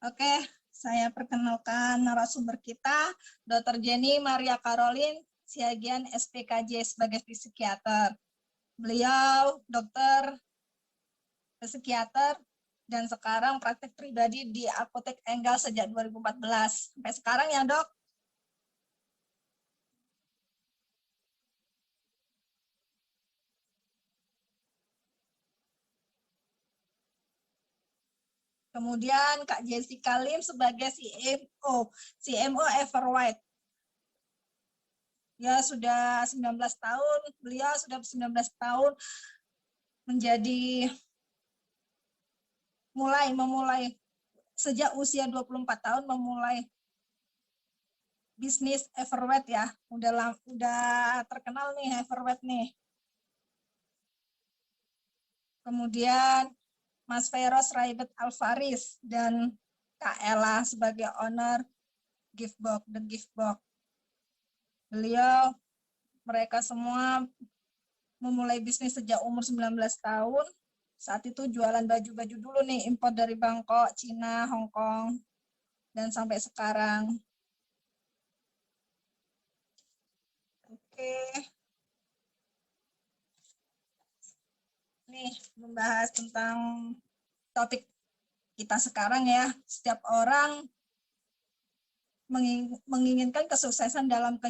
Oke, saya perkenalkan narasumber kita, Dr. Jenny Maria Caroline Siagian SPKJ sebagai psikiater. Beliau dokter psikiater dan sekarang praktek pribadi di Apotek Enggal sejak 2014. Sampai sekarang ya, Dok? Kemudian Kak Jessica Lim sebagai CMO Everwhite. Ya sudah 19 tahun, beliau sudah 19 tahun menjadi memulai sejak usia 24 tahun memulai bisnis Everwhite ya. Udah terkenal nih Everwhite nih. Kemudian Mas Feros Raibet Alvaris dan Kak Ella sebagai owner Giftbox, The Giftbox. Mereka semua memulai bisnis sejak umur 19 tahun. Saat itu jualan baju-baju dulu nih, impor dari Bangkok, Cina, Hong Kong, dan sampai sekarang. Oke. Nih, membahas tentang topik kita sekarang ya. Setiap orang menginginkan kesuksesan dalam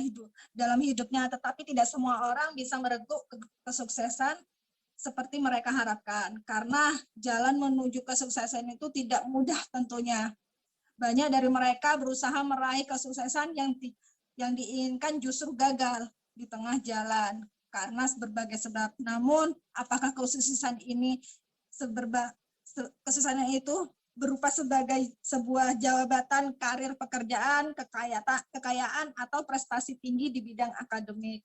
hidupnya, tetapi tidak semua orang bisa merengkuh kesuksesan seperti mereka harapkan, karena jalan menuju kesuksesan itu tidak mudah tentunya. Banyak dari mereka berusaha meraih kesuksesan yang diinginkan justru gagal di tengah jalan karena berbagai sebab. Namun, apakah kesuksesan itu berupa sebagai sebuah jabatan, karir, pekerjaan, kekayaan, atau prestasi tinggi di bidang akademik?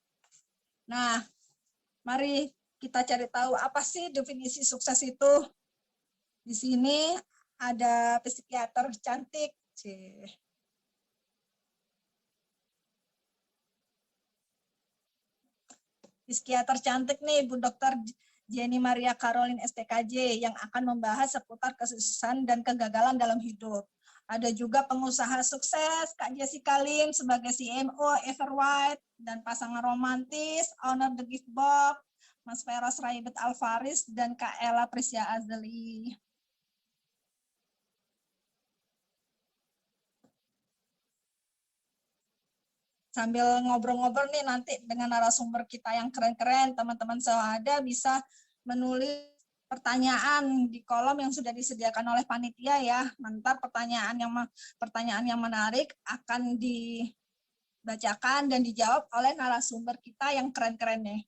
Nah, mari kita cari tahu apa sih definisi sukses itu. Di sini ada psikiater cantik. Psikiater cantik nih, Bu Dr. Jenny Maria Caroline STKJ yang akan membahas seputar kesuksesan dan kegagalan dalam hidup. Ada juga pengusaha sukses, Kak Jessica Lim sebagai CMO Everwhite dan pasangan romantis, owner The Giftbox, Mas Feros Raibet Alvaris dan Kak Ella Prisya Azali. Sambil ngobrol-ngobrol nih nanti dengan narasumber kita yang keren-keren, teman-teman sewada bisa menulis pertanyaan di kolom yang sudah disediakan oleh panitia ya. Nanti pertanyaan yang menarik akan dibacakan dan dijawab oleh narasumber kita yang keren-keren nih.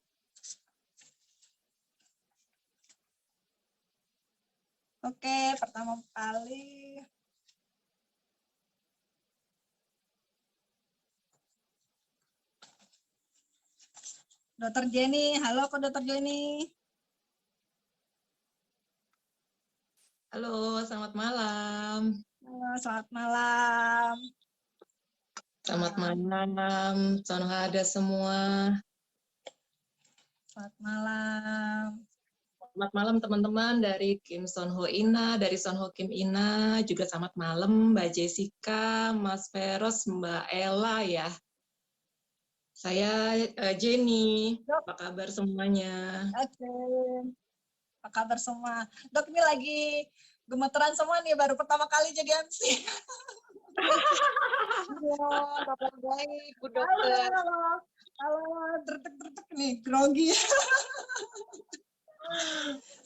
Oke, pertama kali Dr. Jenny. Halo Kak Dr. Jenny. Halo, selamat malam. Halo, selamat malam. Selamat malam, Sonhada semua. Selamat malam. Selamat malam teman-teman dari Kim Sonho Ina, dari Sonho Kim Ina. Juga selamat malam Mbak Jessica, Mas Feros, Mbak Ella ya. Saya Jenny, apa kabar semuanya? Oke, apa kabar semua? Dok, ini lagi gemeteran semua nih, baru pertama kali jadi MC. Iya, kabar baik, Bu Dokter. Halo, tertek nih, grogi.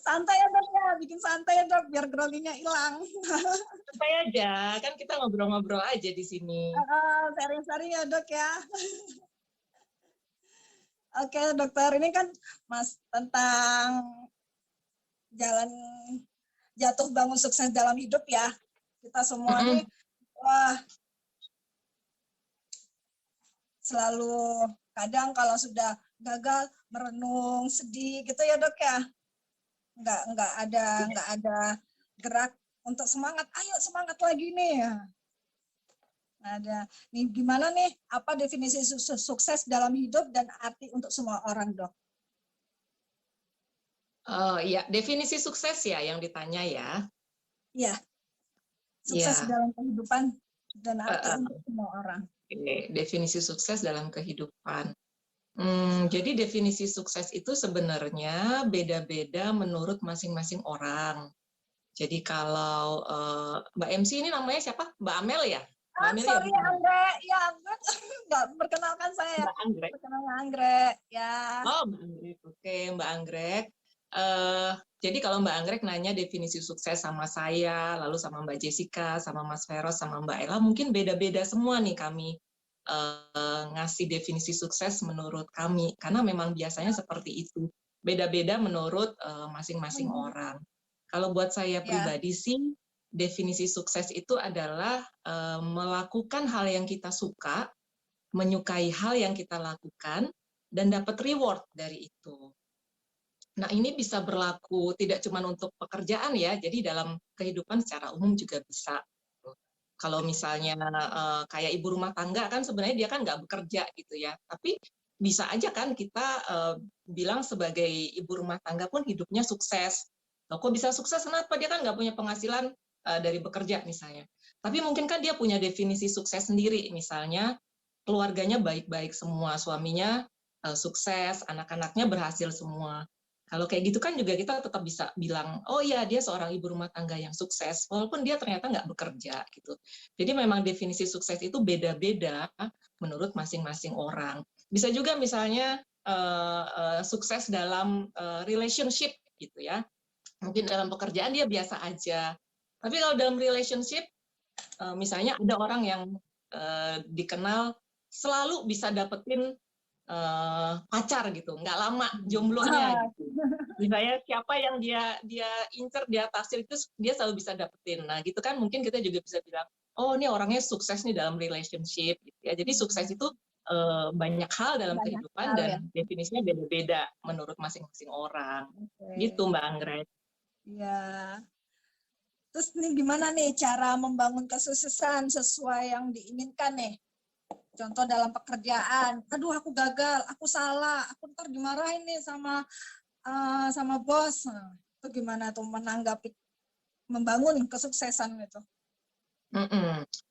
Santai ya Dok ya, bikin santai ya Dok, biar groginya hilang. Santai aja, kan kita ngobrol-ngobrol aja di sini. Sharing-sharing ya Dok ya. Oke Dokter, ini kan Mas tentang jalan jatuh bangun sukses dalam hidup ya. Kita semua nih, wah, selalu kadang kalau sudah gagal merenung, sedih gitu ya Dok ya. Nggak ada gerak untuk semangat. Ayo semangat lagi nih. Ada nih, gimana nih, apa definisi sukses dalam hidup dan arti untuk semua orang, Dok? Ya, definisi sukses ya yang ditanya ya. Iya. Sukses Ya, dalam kehidupan dan arti eh, untuk semua orang. oke. Definisi sukses dalam kehidupan. Jadi definisi sukses itu sebenarnya beda-beda menurut masing-masing orang. Jadi kalau Mbak MC ini namanya siapa? Mbak Amel ya? Mbak Amel ya Sorry bukan? Anggrek, ya Anggrek nggak perkenalkan saya. Mbak Anggrek. Perkenalkan Anggrek, ya. Oh, Mbak Anggrek. Oke, Mbak Anggrek. Eh, jadi kalau Mbak Anggrek nanya definisi sukses sama saya, lalu sama Mbak Jessica, sama Mas Feros, sama Mbak Ella, mungkin beda-beda semua nih kami ngasih definisi sukses menurut kami, karena memang biasanya seperti itu. Beda-beda menurut masing-masing orang. Kalau buat saya Ya, pribadi sih, definisi sukses itu adalah melakukan hal yang kita suka, menyukai hal yang kita lakukan, dan dapat reward dari itu. Nah, ini bisa berlaku tidak cuma untuk pekerjaan ya, jadi dalam kehidupan secara umum juga bisa. Kalau misalnya kayak ibu rumah tangga kan sebenarnya dia kan nggak bekerja gitu ya, tapi bisa aja kan kita bilang sebagai ibu rumah tangga pun hidupnya sukses. Loh, kok bisa sukses? Kenapa? Dia kan nggak punya penghasilan dari bekerja misalnya. Tapi mungkin kan dia punya definisi sukses sendiri, misalnya keluarganya baik-baik semua, suaminya sukses, anak-anaknya berhasil semua. Kalau kayak gitu kan juga kita tetap bisa bilang, oh iya dia seorang ibu rumah tangga yang sukses, walaupun dia ternyata nggak bekerja gitu. Jadi memang definisi sukses itu beda-beda menurut masing-masing orang. Bisa juga misalnya sukses dalam relationship gitu ya. Mungkin dalam pekerjaan dia biasa aja. Tapi kalau dalam relationship, misalnya ada orang yang dikenal selalu bisa dapetin pacar gitu, nggak lama jomblonya gitu. Misalnya siapa yang dia incer, dia taksir itu dia selalu bisa dapetin. Nah gitu kan mungkin kita juga bisa bilang, oh ini orangnya sukses nih dalam relationship gitu ya. Jadi sukses itu banyak hal dalam banyak kehidupan hal ya. dan definisinya beda-beda menurut masing-masing orang. Gitu Oke. Mbak Anggrek. Ya. Terus nih gimana nih cara membangun kesuksesan sesuai yang diinginkan nih? Contoh dalam pekerjaan, aduh aku gagal, aku salah, aku ntar dimarahin nih sama bos. Nah, itu gimana tuh menanggapi membangun kesuksesan itu?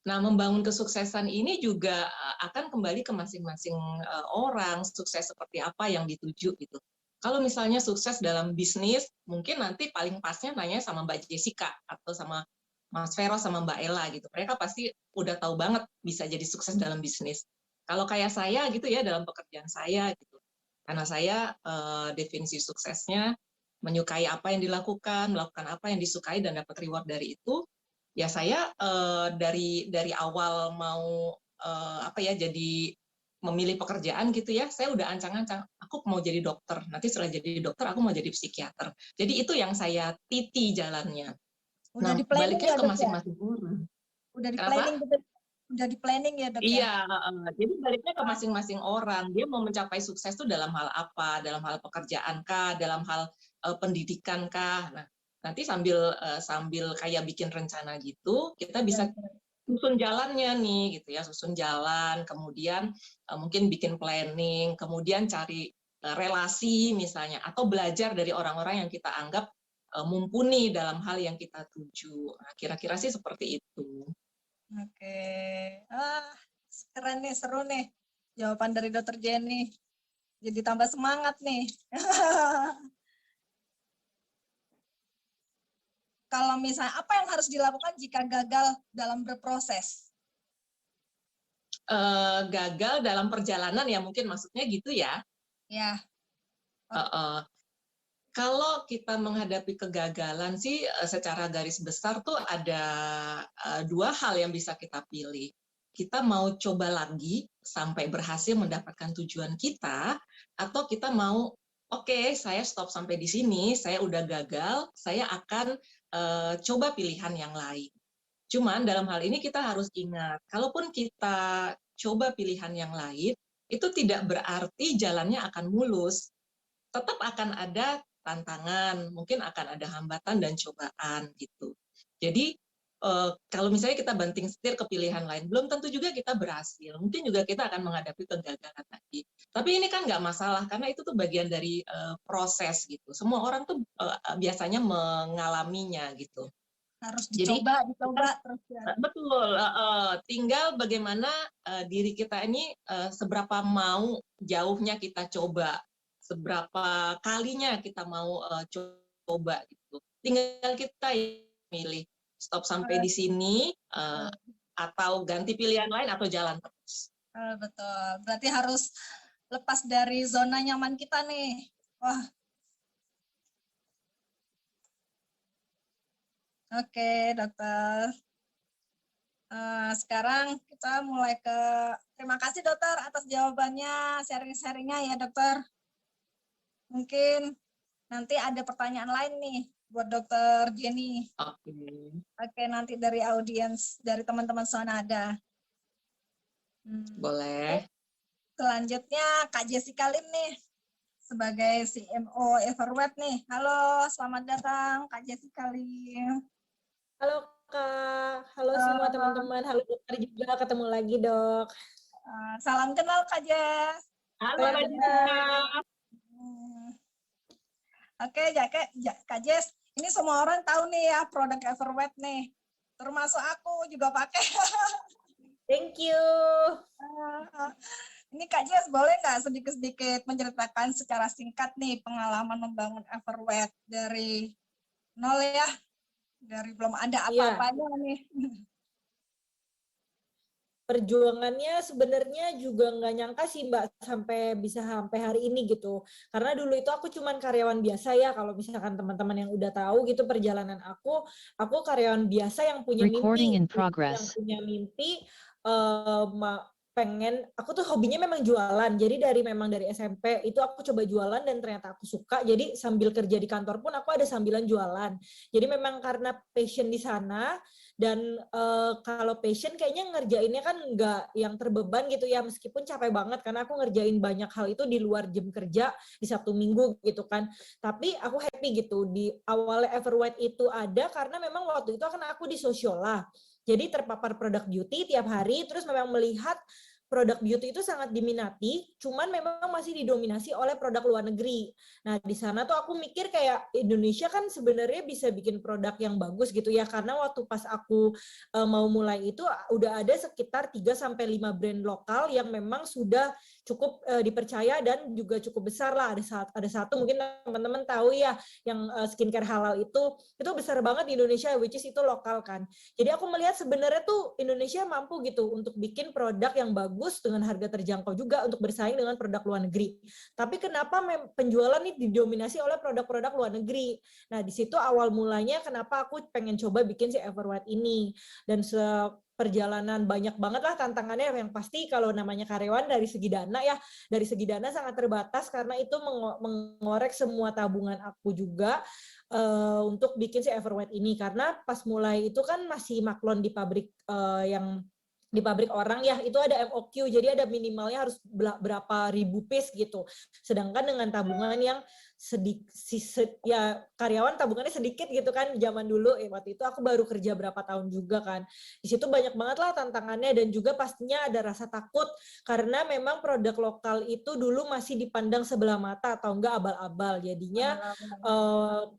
Nah, membangun kesuksesan ini juga akan kembali ke masing-masing orang, sukses seperti apa yang dituju gitu. Kalau misalnya sukses dalam bisnis, mungkin nanti paling pasnya nanya sama Mbak Jessica atau sama Mas Vero sama Mbak Ella gitu. Mereka pasti udah tahu banget bisa jadi sukses dalam bisnis. Kalau kayak saya gitu ya dalam pekerjaan saya gitu. Karena saya definisi suksesnya menyukai apa yang dilakukan, melakukan apa yang disukai dan dapat reward dari itu, ya saya dari awal mau apa ya jadi memilih pekerjaan gitu ya, saya udah ancang-ancang aku mau jadi dokter, nanti setelah jadi dokter aku mau jadi psikiater, jadi itu yang saya titi jalannya. Udah Nah di planning baliknya ya ke dok ya? masing-masing orang. Udah di Kenapa? planning gitu? Udah di planning ya dok ya? Iya, jadi baliknya ke masing-masing orang. Dia mau mencapai sukses itu dalam hal apa? Dalam hal pekerjaan kah? Dalam hal pendidikan kah? Nah, nanti sambil kayak bikin rencana gitu, kita bisa susun jalannya nih, gitu ya, susun jalan, kemudian mungkin bikin planning, kemudian cari relasi misalnya, atau belajar dari orang-orang yang kita anggap mumpuni dalam hal yang kita tuju. Nah, kira-kira sih seperti itu. Oke. Ah, keren nih, seru nih. Jawaban dari Dokter Jenny. Jadi tambah semangat nih. Kalau misalnya apa yang harus dilakukan jika gagal dalam berproses? Gagal dalam perjalanan ya mungkin maksudnya gitu ya. Ya, Kalau kita menghadapi kegagalan sih secara garis besar tuh ada dua hal yang bisa kita pilih. Kita mau coba lagi sampai berhasil mendapatkan tujuan kita, atau kita mau oke, saya stop sampai di sini, saya udah gagal, saya akan coba pilihan yang lain. Cuman dalam hal ini kita harus ingat, kalaupun kita coba pilihan yang lain, itu tidak berarti jalannya akan mulus, tetap akan ada tantangan, mungkin akan ada hambatan dan cobaan gitu. Jadi kalau misalnya kita banting setir ke pilihan lain, belum tentu juga kita berhasil. Mungkin juga kita akan menghadapi kegagalan lagi. Tapi ini kan nggak masalah, karena itu tuh bagian dari proses gitu. Semua orang tuh biasanya mengalaminya gitu. Harus Jadi kita dicoba terus ya. betul, tinggal bagaimana diri kita ini seberapa mau jauhnya kita coba, seberapa kalinya kita mau coba gitu. Tinggal kita yang milih stop sampai di sini atau ganti pilihan lain atau jalan terus. Betul. Berarti harus lepas dari zona nyaman kita nih. Wah. Oke, dokter. Sekarang kita mulai ke terima kasih dokter atas jawabannya, sharing-sharingnya ya dokter. Mungkin nanti ada pertanyaan lain nih buat dokter Jenny. Oke, nanti dari audiens, dari teman-teman Sonada. Boleh. Selanjutnya Kak Jessica Lim nih, sebagai CMO Everweb nih. Halo, selamat datang Kak Jessica Lim. Halo Kak, halo semua teman-teman, halo dokter juga, ketemu lagi dok. Salam kenal Kak Jess. Halo Kak Jessica. Oke, Kak Jess, ini semua orang tahu nih ya produk Everweb nih. Termasuk aku juga pakai. Thank you. Ini Kak Jess, boleh nggak sedikit-sedikit menceritakan secara singkat nih pengalaman membangun Everweb dari nol ya? Dari belum ada apa-apanya nih. Perjuangannya sebenarnya juga nggak nyangka sih Mbak sampai hari ini gitu. Karena dulu itu aku cuman karyawan biasa ya, kalau misalkan teman-teman yang udah tahu gitu perjalanan aku karyawan biasa yang punya mimpi pengen, aku tuh hobinya memang jualan. Jadi dari SMP itu aku coba jualan dan ternyata aku suka. Jadi sambil kerja di kantor pun aku ada sambilan jualan. Jadi memang karena passion di sana. Dan kalau passion kayaknya ngerjainnya kan nggak yang terbeban gitu ya, meskipun capek banget karena aku ngerjain banyak hal itu di luar jam kerja di Sabtu Minggu gitu kan. Tapi aku happy gitu. Di awalnya Everwhite itu ada karena memang waktu itu kan aku di Sosiola. Jadi terpapar produk beauty tiap hari, terus memang melihat produk beauty itu sangat diminati, cuman memang masih didominasi oleh produk luar negeri. Nah, di sana tuh aku mikir kayak Indonesia kan sebenarnya bisa bikin produk yang bagus gitu ya, karena waktu pas aku mau mulai itu udah ada sekitar 3-5 brand lokal yang memang sudah cukup dipercaya dan juga cukup besar lah. Ada satu mungkin teman-teman tahu ya, yang skincare halal itu besar banget di Indonesia, which is itu lokal kan. Jadi aku melihat sebenarnya tuh Indonesia mampu gitu untuk bikin produk yang bagus dengan harga terjangkau juga untuk bersaing dengan produk luar negeri. Tapi kenapa penjualan ini didominasi oleh produk-produk luar negeri? Nah, di situ awal mulanya kenapa aku pengen coba bikin si Everwhite ini. Dan perjalanan banyak banget lah tantangannya, yang pasti kalau namanya karyawan dari segi dana sangat terbatas karena itu mengorek semua tabungan aku juga untuk bikin si Everwhite ini, karena pas mulai itu kan masih maklon di pabrik di pabrik orang ya, itu ada MOQ, jadi ada minimalnya harus berapa ribu piece gitu. Sedangkan dengan tabungan yang ya karyawan tabungannya sedikit gitu kan zaman dulu, waktu itu aku baru kerja berapa tahun juga kan. Di situ banyak banget lah tantangannya, dan juga pastinya ada rasa takut karena memang produk lokal itu dulu masih dipandang sebelah mata atau enggak abal-abal. Jadinya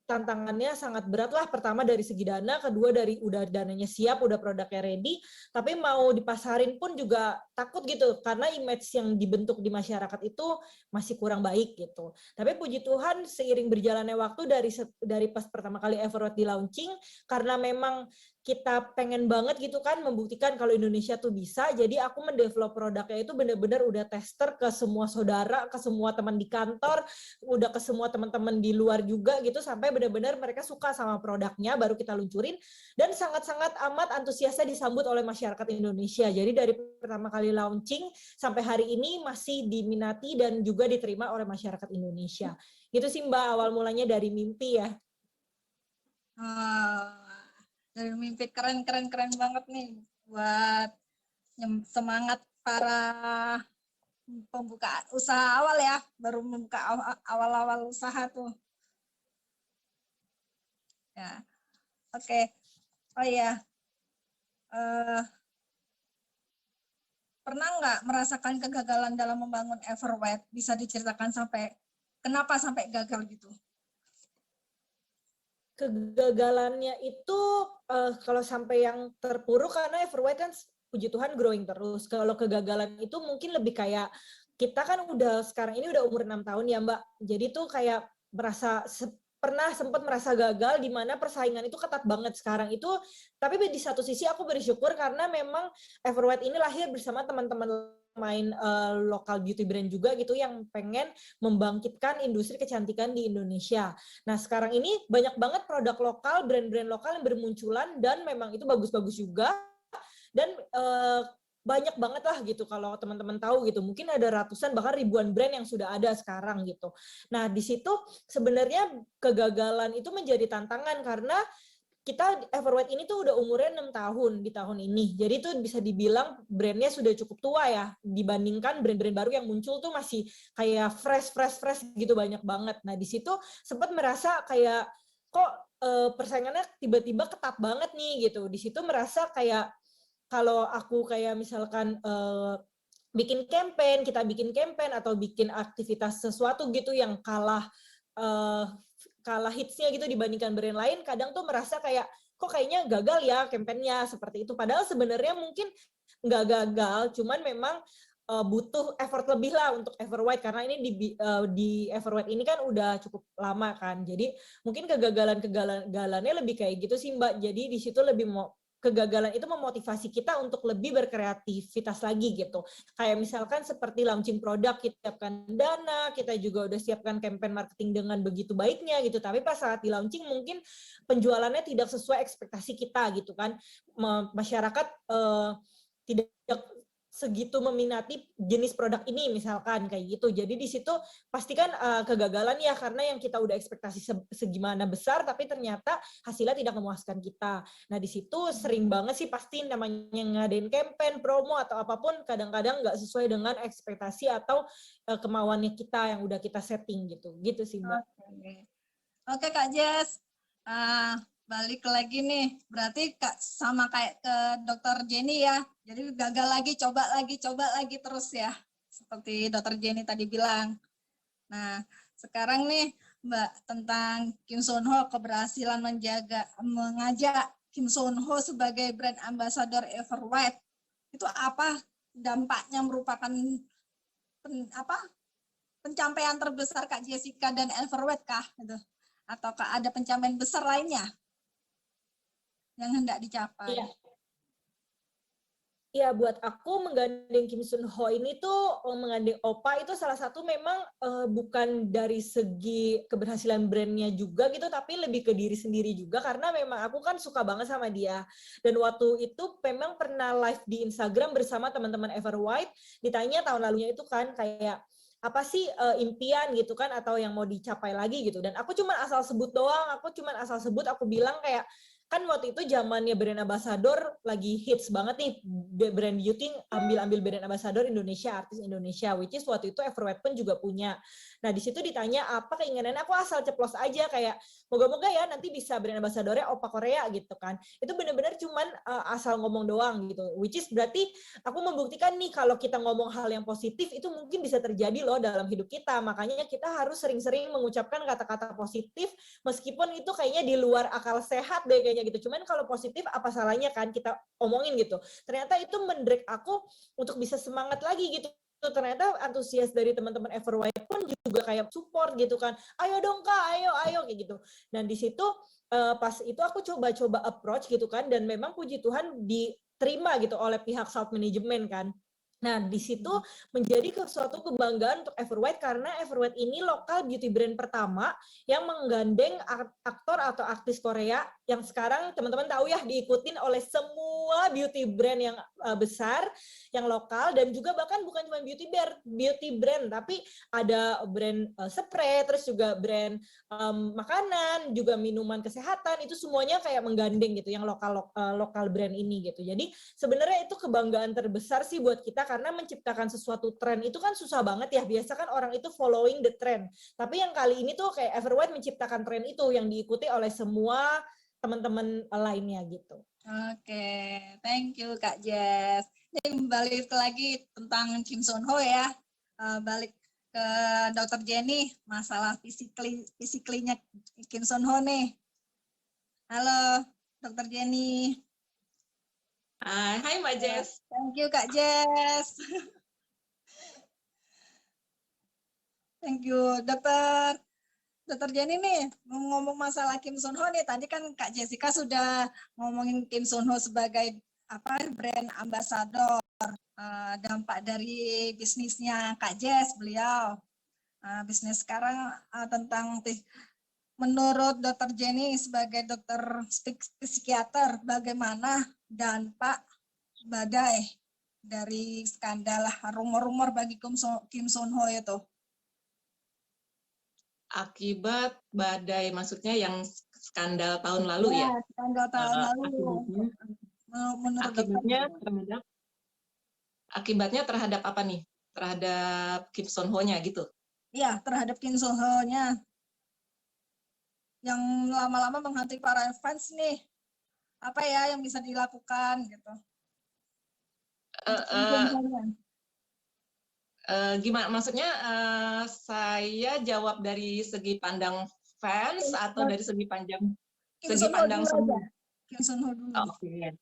tantangannya sangat berat lah, pertama dari segi dana, kedua dari udah dananya siap, udah produknya ready, tapi mau dipasarin pun juga takut gitu karena image yang dibentuk di masyarakat itu masih kurang baik gitu. Tapi puji Tuhan seiring berjalannya waktu dari pas pertama kali Everwhite di launching, karena memang kita pengen banget gitu kan membuktikan kalau Indonesia tuh bisa, jadi aku mendevelop produknya itu benar-benar udah tester ke semua saudara, ke semua teman di kantor, udah ke semua teman-teman di luar juga gitu, sampai benar-benar mereka suka sama produknya, baru kita luncurin, dan sangat-sangat amat antusiasnya disambut oleh masyarakat Indonesia. Jadi dari pertama kali launching sampai hari ini masih diminati dan juga diterima oleh masyarakat Indonesia. Gitu sih Mbak, awal mulanya dari mimpi ya. Dari mimpi keren banget nih buat semangat para pembuka usaha awal ya, baru membuka awal-awal usaha tuh. Ya, oke. Oh iya, pernah nggak merasakan kegagalan dalam membangun Everwhite? Bisa diceritakan sampai kenapa sampai gagal gitu? Kegagalannya itu kalau sampai yang terpuruk, karena Everwhite kan puji Tuhan growing terus. Kalau kegagalan itu mungkin lebih kayak kita kan udah sekarang ini udah umur 6 tahun ya Mbak. Jadi tuh kayak merasa pernah sempat merasa gagal di mana persaingan itu ketat banget sekarang itu. Tapi di satu sisi aku bersyukur karena memang Everwhite ini lahir bersama teman-teman main lokal beauty brand juga gitu yang pengen membangkitkan industri kecantikan di Indonesia. Nah, sekarang ini banyak banget produk lokal, brand-brand lokal yang bermunculan dan memang itu bagus-bagus juga. Dan banyak banget lah gitu kalau teman-teman tahu gitu. Mungkin ada ratusan bahkan ribuan brand yang sudah ada sekarang gitu. Nah, di situ sebenarnya kegagalan itu menjadi tantangan karena kita Everwhite ini tuh udah umurnya 6 tahun di tahun ini. Jadi itu bisa dibilang brandnya sudah cukup tua ya dibandingkan brand-brand baru yang muncul tuh masih kayak fresh gitu banyak banget. Nah, di situ sempat merasa kayak kok persaingannya tiba-tiba ketat banget nih gitu. Di situ merasa kayak kalau aku kayak misalkan kita bikin campaign atau bikin aktivitas sesuatu gitu yang kalah hitsnya gitu dibandingkan brand lain, kadang tuh merasa kayak kok kayaknya gagal ya kampanyenya seperti itu. Padahal sebenarnya mungkin nggak gagal, cuman memang butuh effort lebih lah untuk Everwhite karena ini di Everwhite ini kan udah cukup lama kan. Jadi mungkin kegagalannya lebih kayak gitu sih Mbak. Jadi di situ lebih kegagalan itu memotivasi kita untuk lebih berkreativitas lagi gitu. Kayak misalkan seperti launching produk, kita siapkan dana, kita juga udah siapkan campaign marketing dengan begitu baiknya gitu. Tapi pas saat di launching mungkin penjualannya tidak sesuai ekspektasi kita gitu kan. Masyarakat tidak segitu meminati jenis produk ini misalkan kayak gitu. Jadi di situ pastikan kegagalan ya karena yang kita udah ekspektasi segimana besar tapi ternyata hasilnya tidak memuaskan kita. Nah di situ sering banget sih pasti namanya ngadain campaign, promo atau apapun kadang-kadang nggak sesuai dengan ekspektasi atau kemauannya kita yang udah kita setting gitu. Gitu sih Mbak. Oke Kak Jess. Balik lagi nih, berarti sama kayak ke Dokter Jenny ya. Jadi gagal lagi, coba lagi terus ya. Seperti Dokter Jenny tadi bilang. Nah, sekarang nih Mbak tentang Kim Sun Ho keberhasilan mengajak Kim Sun Ho sebagai brand ambassador Everwhite. Itu apa dampaknya merupakan pencapaian terbesar Kak Jessica dan Everwhite kah? Gitu. Ataukah ada pencapaian besar lainnya yang hendak dicapai? Iya, buat aku menggandeng Kim Sun Ho ini tuh menggandeng Oppa itu salah satu memang bukan dari segi keberhasilan brandnya juga gitu, tapi lebih ke diri sendiri juga karena memang aku kan suka banget sama dia. Dan waktu itu memang pernah live di Instagram bersama teman-teman Everwhite, ditanya tahun lalunya itu kan kayak apa sih impian gitu kan atau yang mau dicapai lagi gitu. Dan aku cuma asal sebut doang, aku bilang kayak kan waktu itu zamannya brand ambassador lagi hits banget nih brand beauty ambil brand ambassador Indonesia, artis Indonesia, which is waktu itu Everwhite pun juga punya. Nah di situ ditanya apa keinginannya, aku asal ceplos aja kayak moga-moga ya nanti bisa brand ambassadornya Oppa Korea gitu kan. Itu benar-benar cuman asal ngomong doang gitu, which is berarti aku membuktikan nih kalau kita ngomong hal yang positif itu mungkin bisa terjadi loh dalam hidup kita. Makanya kita harus sering-sering mengucapkan kata-kata positif meskipun itu kayaknya di luar akal sehat deh kayaknya gitu. Cuman kalau positif apa salahnya kan kita omongin gitu. Ternyata itu mendrag aku untuk bisa semangat lagi gitu. Ternyata antusias dari teman-teman Everwhite pun juga kayak support gitu kan. Ayo dong Kak, ayo kayak gitu. Dan di situ pas itu aku coba-coba approach gitu kan dan memang puji Tuhan diterima gitu oleh pihak South Management kan. Nah, di situ menjadi suatu kebanggaan untuk Everwhite karena Everwhite ini lokal beauty brand pertama yang menggandeng aktor atau aktris Korea yang sekarang teman-teman tahu ya diikutin oleh semua beauty brand yang besar, yang lokal dan juga bahkan bukan cuma beauty brand tapi ada brand spray, terus juga brand makanan, juga minuman kesehatan, itu semuanya kayak menggandeng gitu yang lokal brand ini gitu. Jadi sebenarnya itu kebanggaan terbesar sih buat kita karena menciptakan sesuatu tren itu kan susah banget ya. Biasa kan orang itu following the trend. Tapi yang kali ini tuh kayak Everwhite menciptakan tren itu yang diikuti oleh semua teman-teman lainnya gitu. Oke, thank you Kak Jess. Ini balik lagi tentang Kim Sun Ho ya. Balik ke Dokter Jenny, masalah fisiklinya Kim Sun Ho nih. Halo, Dokter Jenny. Hai Mbak Jess. Thank you Kak Jess. Thank you Dokter Jenny nih, ngomong masalah Kim Sun Ho nih. Tadi kan Kak Jessica sudah ngomongin Kim Sun Ho sebagai brand ambassador. Dampak dari bisnisnya Kak Jess, beliau bisnis sekarang tentang menurut Dokter Jenny sebagai dokter psikiater, bagaimana dampak badai dari skandal rumor-rumor bagi Kim Sun Ho itu? Akibat badai, maksudnya yang skandal tahun lalu ya? Skandal tahun lalu. Akibatnya terhadap apa nih? Terhadap Kim Sun Ho-nya gitu? Iya, terhadap Kim Sun Ho-nya. Yang lama-lama menghantui para fans nih. Apa ya yang bisa dilakukan gitu? Gimana maksudnya saya jawab dari segi pandang fans atau dari segi pandang semua? Kim Sun Ho dulu. Oke.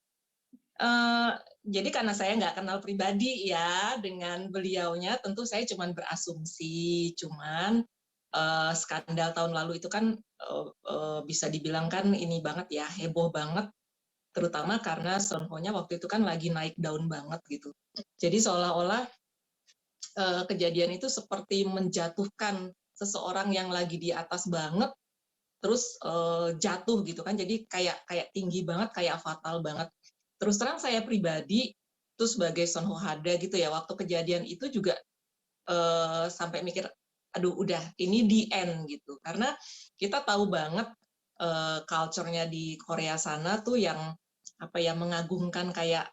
Jadi karena saya nggak kenal pribadi ya dengan beliaunya, tentu saya cuma berasumsi. Cuman skandal tahun lalu itu kan bisa dibilang kan ini banget ya, heboh banget, terutama karena Sun Ho-nya waktu itu kan lagi naik daun banget gitu. Jadi seolah-olah kejadian itu seperti menjatuhkan seseorang yang lagi di atas banget, terus jatuh gitu kan. Jadi kayak tinggi banget, kayak fatal banget. Terus terang saya pribadi, itu sebagai Sun Ho Hada gitu ya, waktu kejadian itu juga sampai mikir, aduh udah ini the end gitu. Karena kita tahu banget culture-nya di Korea sana tuh yang mengagungkan kayak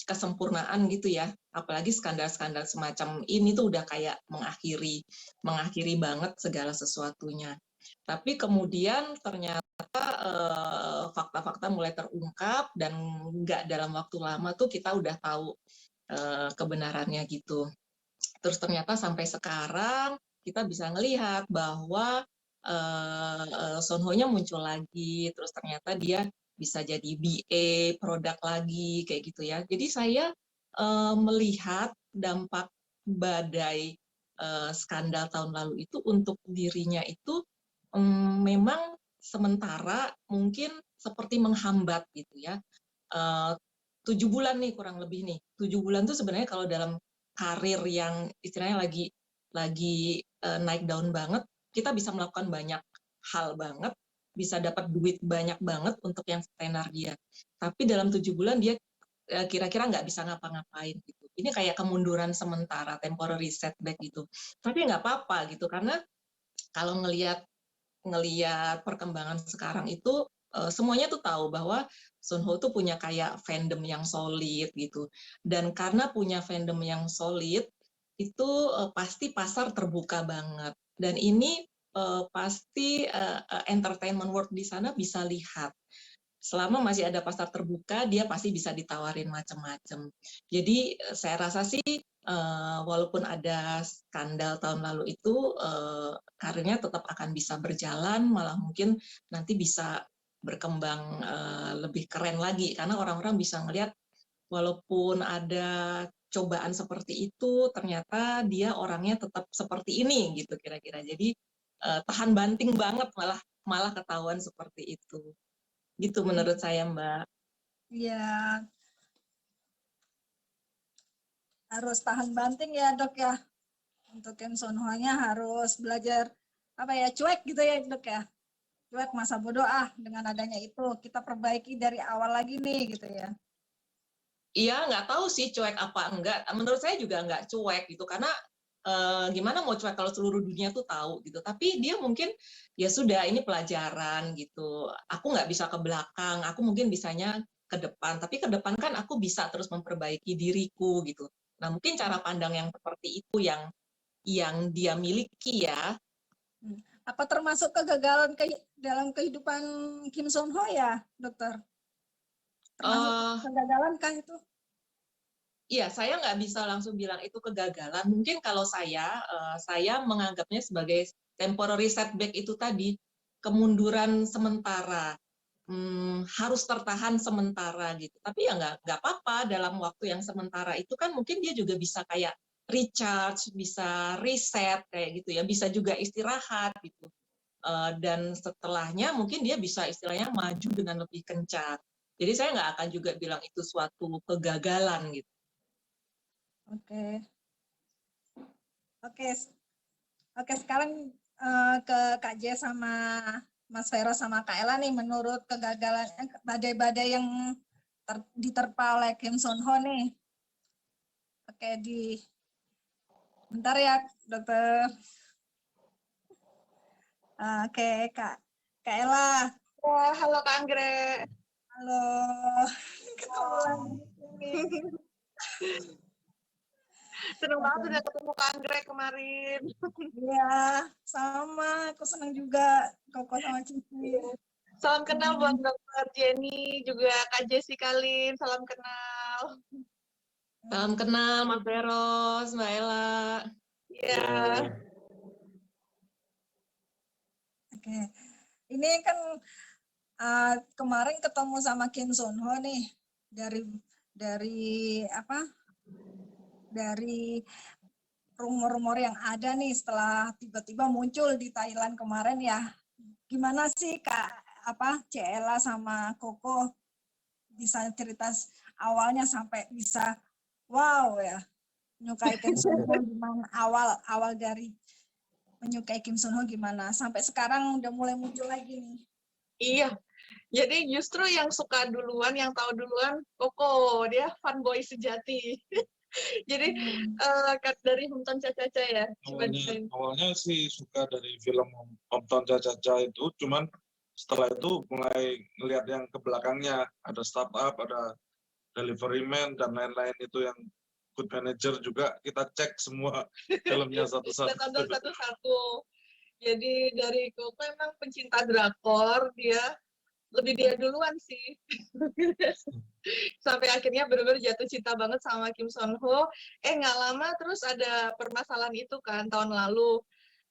kesempurnaan gitu ya. Apalagi skandal-skandal semacam ini tuh udah kayak mengakhiri banget segala sesuatunya. Tapi kemudian ternyata fakta-fakta mulai terungkap dan nggak dalam waktu lama tuh kita udah tahu kebenarannya gitu. Terus ternyata sampai sekarang kita bisa ngelihat bahwa Sun Ho-nya muncul lagi, terus ternyata dia bisa jadi BA produk lagi kayak gitu ya. Jadi saya melihat dampak badai skandal tahun lalu itu untuk dirinya itu memang sementara mungkin seperti menghambat gitu ya. 7 bulan nih kurang lebih nih. 7 bulan tuh sebenarnya kalau dalam karir yang istilahnya lagi naik daun banget, kita bisa melakukan banyak hal banget, bisa dapat duit banyak banget untuk yang tenar dia. Tapi dalam 7 bulan dia kira-kira nggak bisa ngapa-ngapain gitu. Ini kayak kemunduran sementara, temporary setback gitu. Tapi nggak apa-apa gitu, karena kalau ngelihat perkembangan sekarang itu semuanya tuh tahu bahwa Sun Ho tuh punya kayak fandom yang solid gitu. Dan karena punya fandom yang solid, itu pasti pasar terbuka banget. Dan ini pasti entertainment world di sana bisa lihat. Selama masih ada pasar terbuka, dia pasti bisa ditawarin macam-macam. Jadi saya rasa sih walaupun ada skandal tahun lalu itu, karirnya tetap akan bisa berjalan, malah mungkin nanti bisa berkembang lebih keren lagi, karena orang-orang bisa ngelihat walaupun ada cobaan seperti itu, ternyata dia orangnya tetap seperti ini gitu kira-kira. Jadi tahan banting banget, malah ketahuan seperti itu. Gitu menurut saya, Mbak. Iya, harus tahan banting ya Dok ya. Untuk Kim Sun Ho-nya harus belajar cuek gitu ya Dok ya. Cuek, masa bodoh dengan adanya itu kita perbaiki dari awal lagi nih gitu ya. Iya, nggak tahu sih cuek apa enggak. Menurut saya juga nggak cuek gitu, karena gimana mau cuek kalau seluruh dunia tuh tahu gitu. Tapi dia mungkin ya sudah, ini pelajaran gitu. Aku nggak bisa ke belakang, aku mungkin bisanya ke depan. Tapi ke depan kan aku bisa terus memperbaiki diriku gitu. Nah mungkin cara pandang yang seperti itu yang dia miliki ya. Apa termasuk kegagalan dalam kehidupan Kim Sun Ho ya, Dokter? Termasuk kegagalan kah itu? Iya, saya nggak bisa langsung bilang itu kegagalan. Mungkin kalau saya menganggapnya sebagai temporary setback itu tadi, kemunduran sementara. harus tertahan sementara gitu. Tapi ya nggak apa-apa, dalam waktu yang sementara itu kan mungkin dia juga bisa kayak recharge, bisa reset kayak gitu ya, bisa juga istirahat gitu. Dan setelahnya mungkin dia bisa istilahnya maju dengan lebih kencang. Jadi saya nggak akan juga bilang itu suatu kegagalan gitu. Oke. Oke. Oke, sekarang ke Kak J sama Mas Vero sama Kak Ella nih, menurut kegagalan badai-badai yang diterpa oleh Kim Son Ho nih. Oke, bentar ya, Dokter. Oke, Kak Ella. Ya, halo Kak Anggrek. Halo. Ketemu lagi. Seneng banget udah ketemu Kak Anggrek kemarin. Iya, sama. Aku senang juga Koko sama Cici. Salam kenal buat Dr. Jenny, juga Kak Jessica Lin, salam kenal. Salam kenal Mas Veros, Mbak Ella. Iya. Oke. Ini kan kemarin ketemu sama Kim Son Ho nih dari apa? Dari rumor-rumor yang ada nih setelah tiba-tiba muncul di Thailand kemarin ya. Gimana sih Kak Ciela sama Koko bisa cerita awalnya sampai bisa wow ya menyukai Kim Son Ho gimana awal dari menyukai Kim Son Ho gimana sampai sekarang udah mulai muncul lagi nih. Iya. Jadi justru yang suka duluan, yang tahu duluan, Koko, dia fanboy sejati. Jadi dari Hometown Caca-Caca ya. Awalnya sih suka dari film Hometown Caca-Caca itu, cuman setelah itu mulai ngelihat yang ke belakangnya, ada startup, ada delivery man dan lain-lain itu yang good manager juga kita cek semua filmnya satu-satu. Kita tonton satu-satu. Jadi dari Koko emang pencinta drakor, lebih dia duluan sih. Sampai akhirnya benar-benar jatuh cinta banget sama Kim Son Ho. Nggak lama terus ada permasalahan itu kan tahun lalu.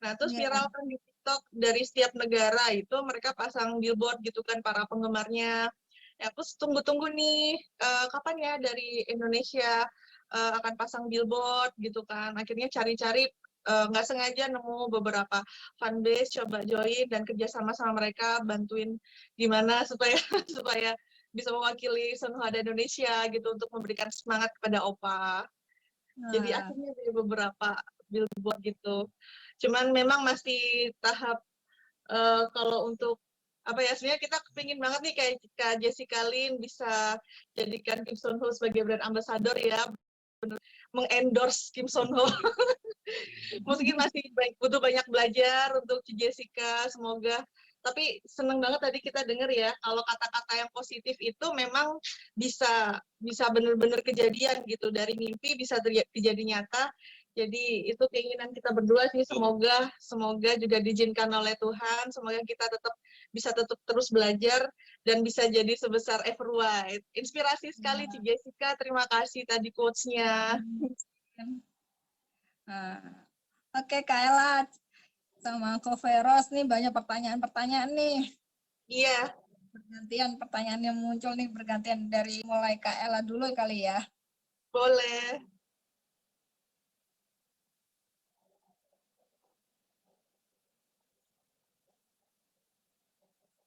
Nah, terus viral kan di TikTok dari setiap negara itu mereka pasang billboard gitu kan para penggemarnya. Ya, aku tunggu-tunggu nih kapan ya dari Indonesia akan pasang billboard gitu kan. Akhirnya cari-cari nggak sengaja nemu beberapa fanbase, coba join dan kerja sama mereka, bantuin gimana supaya supaya bisa mewakili Sonhada Indonesia gitu untuk memberikan semangat kepada Opa. Jadi akhirnya dari beberapa billboard gitu. Cuman memang masih tahap kalau untuk sebenarnya kita kepingin banget nih kayak Kak Jessica Lin bisa jadikan Kim Son Ho sebagai brand ambassador ya, mengendorse Kim Son Ho. Mungkin masih butuh banyak belajar untuk Jessica, semoga. Tapi seneng banget tadi kita dengar ya, kalau kata-kata yang positif itu memang bisa benar-benar kejadian gitu, dari mimpi bisa terjadi nyata. Jadi itu keinginan kita berdua sih, semoga juga diizinkan oleh Tuhan, semoga kita bisa terus belajar dan bisa jadi sebesar Everwhite. Inspirasi sekali Ci Jessica, terima kasih tadi quotes-nya. Oke, Kak Ella sama Ko Veros nih banyak pertanyaan-pertanyaan nih. Iya. Bergantian pertanyaan yang muncul nih, bergantian dari mulai Kak Ella dulu kali ya. Boleh.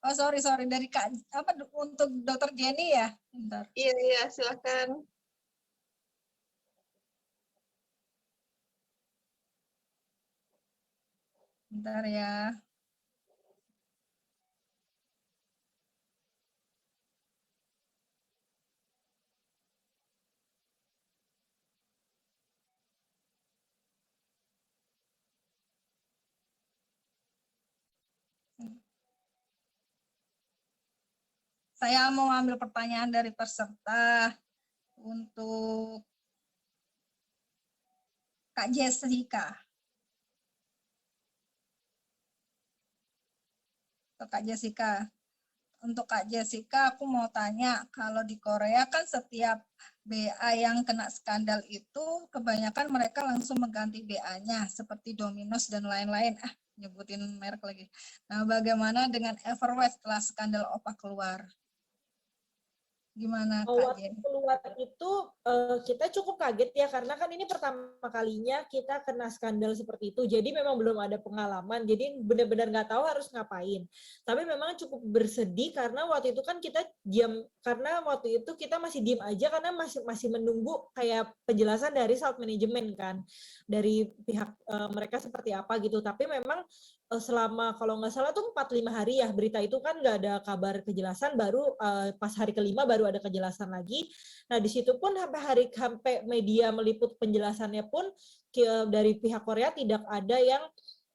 Oh, sorry dari Kak untuk Dokter Jenny ya? Bentar. Iya, silakan. Bentar ya. Saya mau ambil pertanyaan dari peserta untuk Kak Jessica. Kak Jessica, untuk Kak Jessica, aku mau tanya, kalau di Korea kan setiap BA yang kena skandal itu, kebanyakan mereka langsung mengganti BA-nya, seperti Domino's dan lain-lain. Nyebutin merek lagi. Nah, bagaimana dengan Everwet setelah skandal OPA keluar? Gimana Kak Waktu Jen? keluar itu kita cukup kaget ya, karena kan ini pertama kalinya kita kena skandal seperti itu. Jadi memang belum ada pengalaman, jadi benar-benar nggak tahu harus ngapain. Tapi memang cukup bersedih karena waktu itu kan kita diam, karena waktu itu kita masih diam aja karena masih menunggu kayak penjelasan dari salt management kan, dari pihak mereka seperti apa gitu. Tapi memang selama kalau nggak salah tuh 4-5 hari ya berita itu kan nggak ada kabar kejelasan, baru pas hari kelima baru ada kejelasan lagi. Nah di situ pun sampai media meliput penjelasannya pun dari pihak Korea tidak ada yang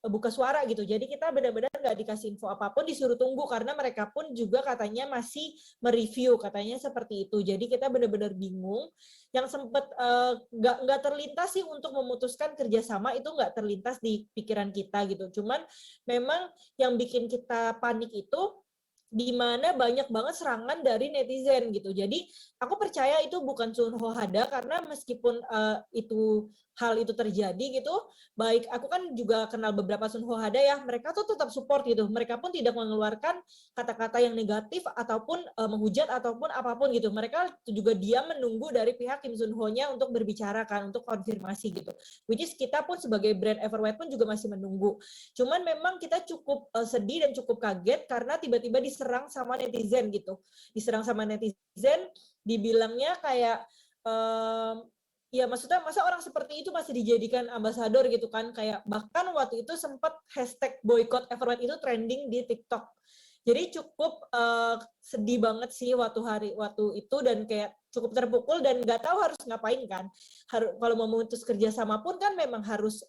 buka suara gitu. Jadi kita benar-benar nggak dikasih info apapun, disuruh tunggu karena mereka pun juga katanya masih mereview, katanya seperti itu. Jadi kita benar-benar bingung. Yang sempat nggak terlintas sih untuk memutuskan kerjasama, itu nggak terlintas di pikiran kita gitu. Cuman memang yang bikin kita panik itu di mana banyak banget serangan dari netizen gitu. Jadi aku percaya itu bukan Sunho Hada, karena meskipun hal itu terjadi gitu, baik aku kan juga kenal beberapa Sunho Hada ya, mereka tuh tetap support gitu. Mereka pun tidak mengeluarkan kata-kata yang negatif ataupun menghujat ataupun apapun gitu. Mereka juga diam menunggu dari pihak Kim Sun Ho-nya untuk berbicara kan, untuk konfirmasi gitu. Which is kita pun sebagai brand Everwet pun juga masih menunggu. Cuman memang kita cukup sedih dan cukup kaget karena tiba-tiba diserang sama netizen gitu. Diserang sama netizen, dibilangnya kayak ya maksudnya masa orang seperti itu masih dijadikan ambasador gitu kan, kayak bahkan waktu itu sempat hashtag boycott Everwet itu trending di TikTok. Jadi cukup sedih banget sih waktu itu, dan kayak cukup terpukul dan nggak tahu harus ngapain kan. Kalau mau memutus kerjasama pun kan memang harus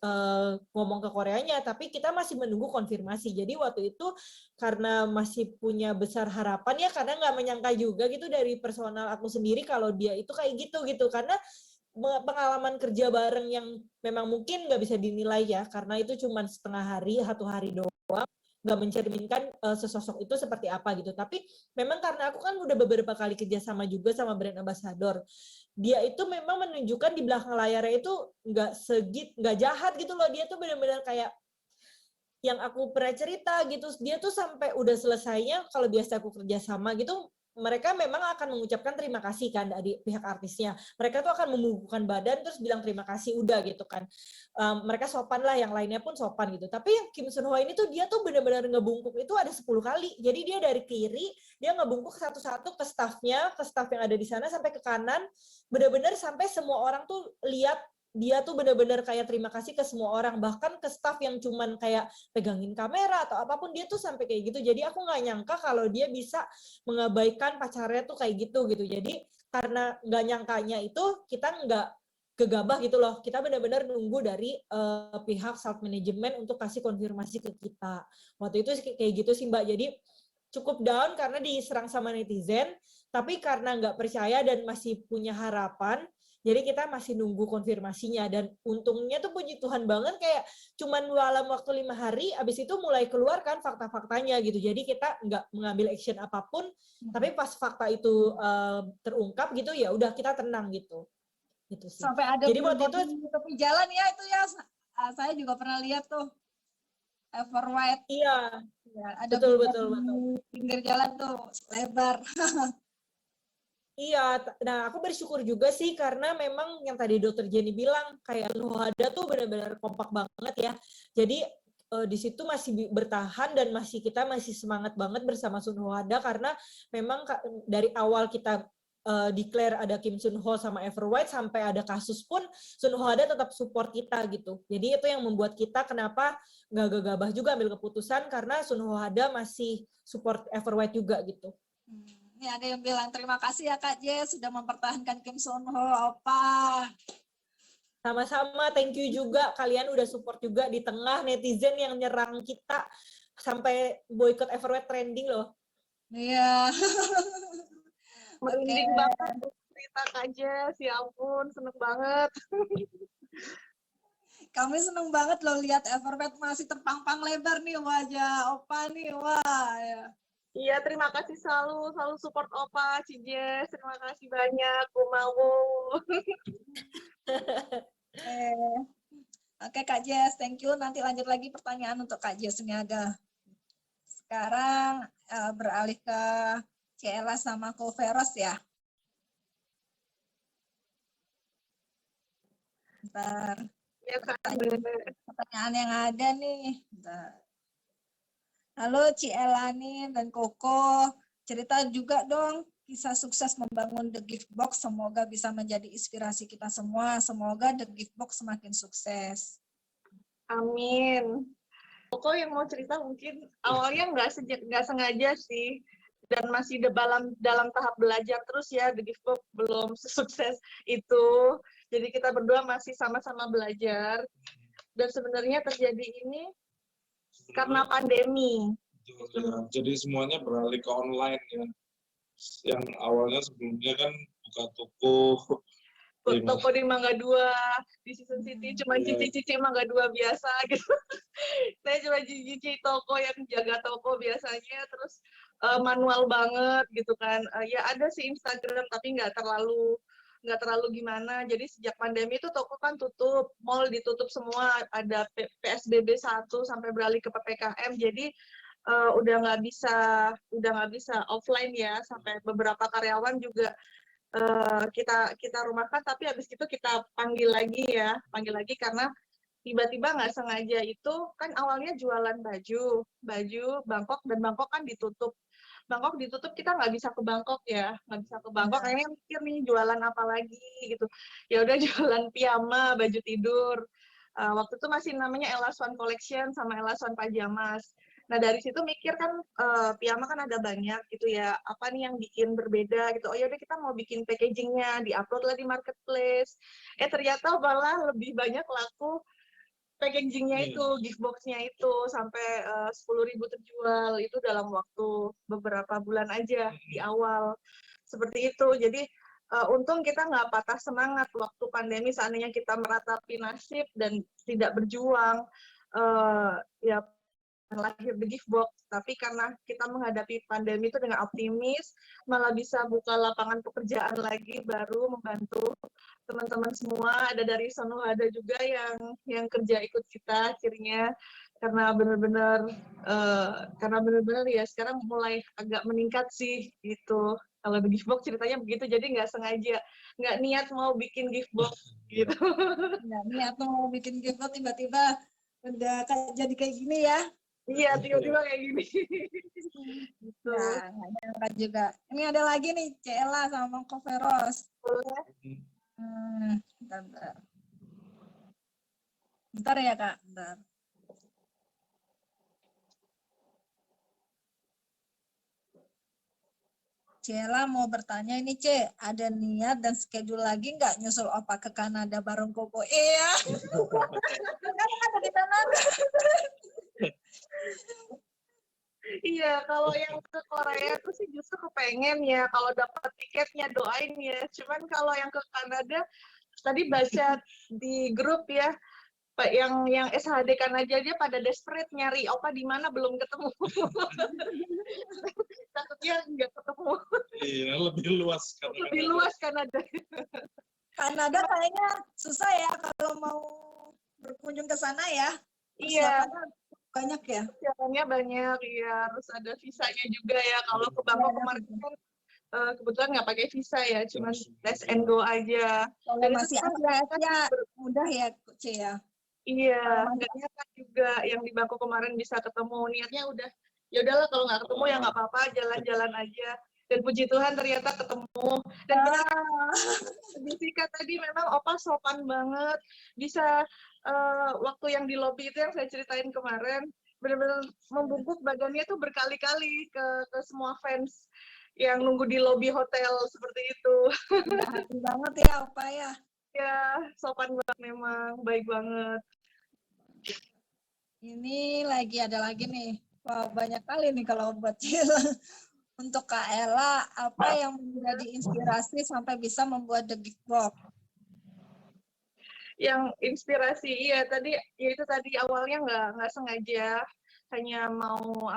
ngomong ke Koreanya, tapi kita masih menunggu konfirmasi. Jadi waktu itu karena masih punya besar harapan ya, karena nggak menyangka juga gitu dari personal aku sendiri kalau dia itu kayak gitu karena pengalaman kerja bareng yang memang mungkin nggak bisa dinilai ya, karena itu cuma setengah hari, 1 hari doang, nggak mencerminkan sesosok itu seperti apa gitu. Tapi memang karena aku kan udah beberapa kali kerja sama juga sama brand ambassador, dia itu memang menunjukkan di belakang layarnya itu nggak jahat gitu loh. Dia tuh benar-benar kayak yang aku pernah cerita gitu, dia tuh sampai udah selesainya, kalau biasa aku kerja sama gitu, mereka memang akan mengucapkan terima kasih kan dari pihak artisnya. Mereka tuh akan membungkukkan badan terus bilang terima kasih udah gitu kan. Mereka sopan lah, yang lainnya pun sopan gitu. Tapi yang Kim Sun Ho ini tuh dia tuh benar-benar ngebungkuk itu ada 10 kali. Jadi dia dari kiri, dia ngebungkuk satu-satu ke staffnya, ke staff yang ada di sana, sampai ke kanan. Benar-benar sampai semua orang tuh lihat dia tuh benar-benar kayak terima kasih ke semua orang, bahkan ke staff yang cuman kayak pegangin kamera atau apapun, dia tuh sampai kayak gitu. Jadi aku nggak nyangka kalau dia bisa mengabaikan pacarnya tuh kayak gitu. Jadi karena nggak nyangkanya itu, kita nggak gegabah gitu loh. Kita benar-benar nunggu dari pihak salt management untuk kasih konfirmasi ke kita. Waktu itu kayak gitu sih Mbak. Jadi cukup down karena diserang sama netizen, tapi karena nggak percaya dan masih punya harapan, jadi kita masih nunggu konfirmasinya. Dan untungnya tuh puji Tuhan banget, kayak cuman dalam waktu 5 hari, abis itu mulai keluar kan fakta-faktanya gitu. Jadi kita nggak mengambil action apapun, tapi pas fakta itu terungkap gitu, ya udah kita tenang gitu. Gitu sih. Sampai ada Jadi waktu itu di tepi jalan ya itu ya, saya juga pernah lihat tuh Everwet. iya, Ya, ada betul. pinggir jalan tuh lebar. Iya, nah aku bersyukur juga sih karena memang yang tadi Dokter Jenny bilang, kayak Luhada tuh benar-benar kompak banget ya. Jadi di situ masih bertahan dan kita masih semangat banget bersama Sun Hada, karena memang dari awal kita declare ada Kim Sun Ho sama Everwhite sampai ada kasus pun Sun Hada tetap support kita gitu. Jadi itu yang membuat kita kenapa nggak gegabah juga ambil keputusan, karena Sun Hada masih support Everwhite juga gitu. Ini ada yang bilang terima kasih ya Kak Jess sudah mempertahankan Kim Sun Ho, Opa. Sama-sama, thank you juga. Kalian udah support juga di tengah netizen yang nyerang kita sampai boycott Everwet trending loh. Iya. Merinding banget cerita Kak Jess, ya ampun, seneng banget. Kami seneng banget loh lihat Everwet masih terpampang lebar nih wajah Opa nih, wah. Ya. Iya, terima kasih selalu support Opa, Cijes, terima kasih banyak, Kumawo. Eh, Oke Kak Jess, thank you. Nanti lanjut lagi pertanyaan untuk Kak Jess Niaga. Sekarang beralih ke Ciela sama Ko Veros ya. Bentar, Ya, Kak. pertanyaan yang ada nih. Bentar. Halo Cielani dan Koko, cerita juga dong kisah sukses membangun The Gift Box. Semoga bisa menjadi inspirasi kita semua. Semoga The Gift Box semakin sukses. Amin. Koko yang mau cerita mungkin awalnya nggak sengaja sih, dan masih dalam tahap belajar terus ya, The Gift Box belum sesukses itu. Jadi kita berdua masih sama-sama belajar. Dan sebenarnya terjadi ini karena pandemi. Ya, jadi semuanya beralih ke online ya. Yang awalnya sebelumnya kan buka toko. Toko di Mangga 2, di Season City cuma cici-cici Mangga 2 biasa gitu. Saya cuma cici-cici toko yang jaga toko biasanya, terus manual banget gitu kan. Ya ada sih Instagram tapi nggak terlalu gimana. Jadi sejak pandemi itu toko kan tutup, mall ditutup semua, ada PSBB 1 sampai beralih ke PPKM. Jadi udah nggak bisa offline ya, sampai beberapa karyawan juga kita rumahkan, tapi habis itu kita panggil lagi karena tiba-tiba nggak sengaja itu kan awalnya jualan baju Bangkok, dan Bangkok kan ditutup. Bangkok ditutup, kita nggak bisa ke Bangkok ya, nggak bisa ke Bangkok. Akhirnya mikir nih jualan apa lagi gitu. Ya udah jualan piyama, baju tidur. Waktu itu masih namanya Ella Swan Collection sama Ella Swan Pajamas. Nah dari situ mikir kan piyama kan ada banyak gitu ya, apa nih yang bikin berbeda gitu. Oh ya udah kita mau bikin packagingnya, diupload lah di marketplace. Ternyata malah lebih banyak laku packagingnya itu, gift box-nya itu sampai 10.000 terjual itu dalam waktu beberapa bulan aja di awal. Seperti itu. Jadi untung kita nggak patah semangat waktu pandemi, seandainya kita meratapi nasib dan tidak berjuang, ya lahir The Gift Box. Tapi karena kita menghadapi pandemi itu dengan optimis, malah bisa buka lapangan pekerjaan lagi baru, membantu teman-teman semua. Ada dari Sono, ada juga yang kerja ikut kita akhirnya, karena benar-benar ya sekarang mulai agak meningkat sih gitu. Kalau The Gift Box ceritanya begitu, jadi nggak sengaja, nggak niat mau bikin gift box gitu. Nggak niat mau bikin gift box, tiba-tiba udah jadi kayak gini ya. Iya, tiba-tiba kayak gini. Gitu. Ya, nggak nyangka juga. Ini ada lagi nih, Ciela sama Ko Veros. Bentar. Bentar ya, Kak. Bentar. Ciela mau bertanya ini, Ce, ada niat dan schedule lagi nggak nyusul Opa ke Kanada bareng Koko? Iya. Kan ada di Kanada. Iya, kalau yang ke Korea tuh sih justru kepengen ya, kalau dapat tiketnya doain ya. Cuman kalau yang ke Kanada, tadi baca di grup ya, Pak, yang SHD Kanada aja pada desperate nyari Opa di mana belum ketemu. Takutnya nggak ketemu. Iya, lebih luas kan. Lebih luas Kanada. Kanada kayaknya susah ya kalau mau berkunjung ke sana ya. Iya. Persiapannya banyak ya. Persiapannya banyak, ya. Harus ada visanya juga ya. Kalau ke Bangkok kemarin kan kebetulan nggak pakai visa ya, cuman test and go aja. Kalau Dan masih itu Asia mudah ya, Ce ya. Iya, nggak nyangka juga yang di Bangkok kemarin bisa ketemu. Niatnya udah, ya udahlah kalau nggak ketemu ya nggak apa-apa, jalan-jalan aja. Dan puji Tuhan ternyata ketemu. Dan benar, Jessica tadi memang Opa sopan banget. Bisa waktu yang di lobby itu yang saya ceritain kemarin, benar-benar membungkuk badannya tuh berkali-kali ke semua fans yang nunggu di lobby hotel seperti itu. Hati banget ya Opa ya. Ya, sopan banget memang, baik banget. Ini ada lagi nih. Wah, banyak kali nih kalau buat Cila. Untuk Kak Ella, apa yang menjadi inspirasi sampai bisa membuat The Gift Box? Yang inspirasi, iya tadi, ya itu tadi awalnya nggak sengaja, hanya mau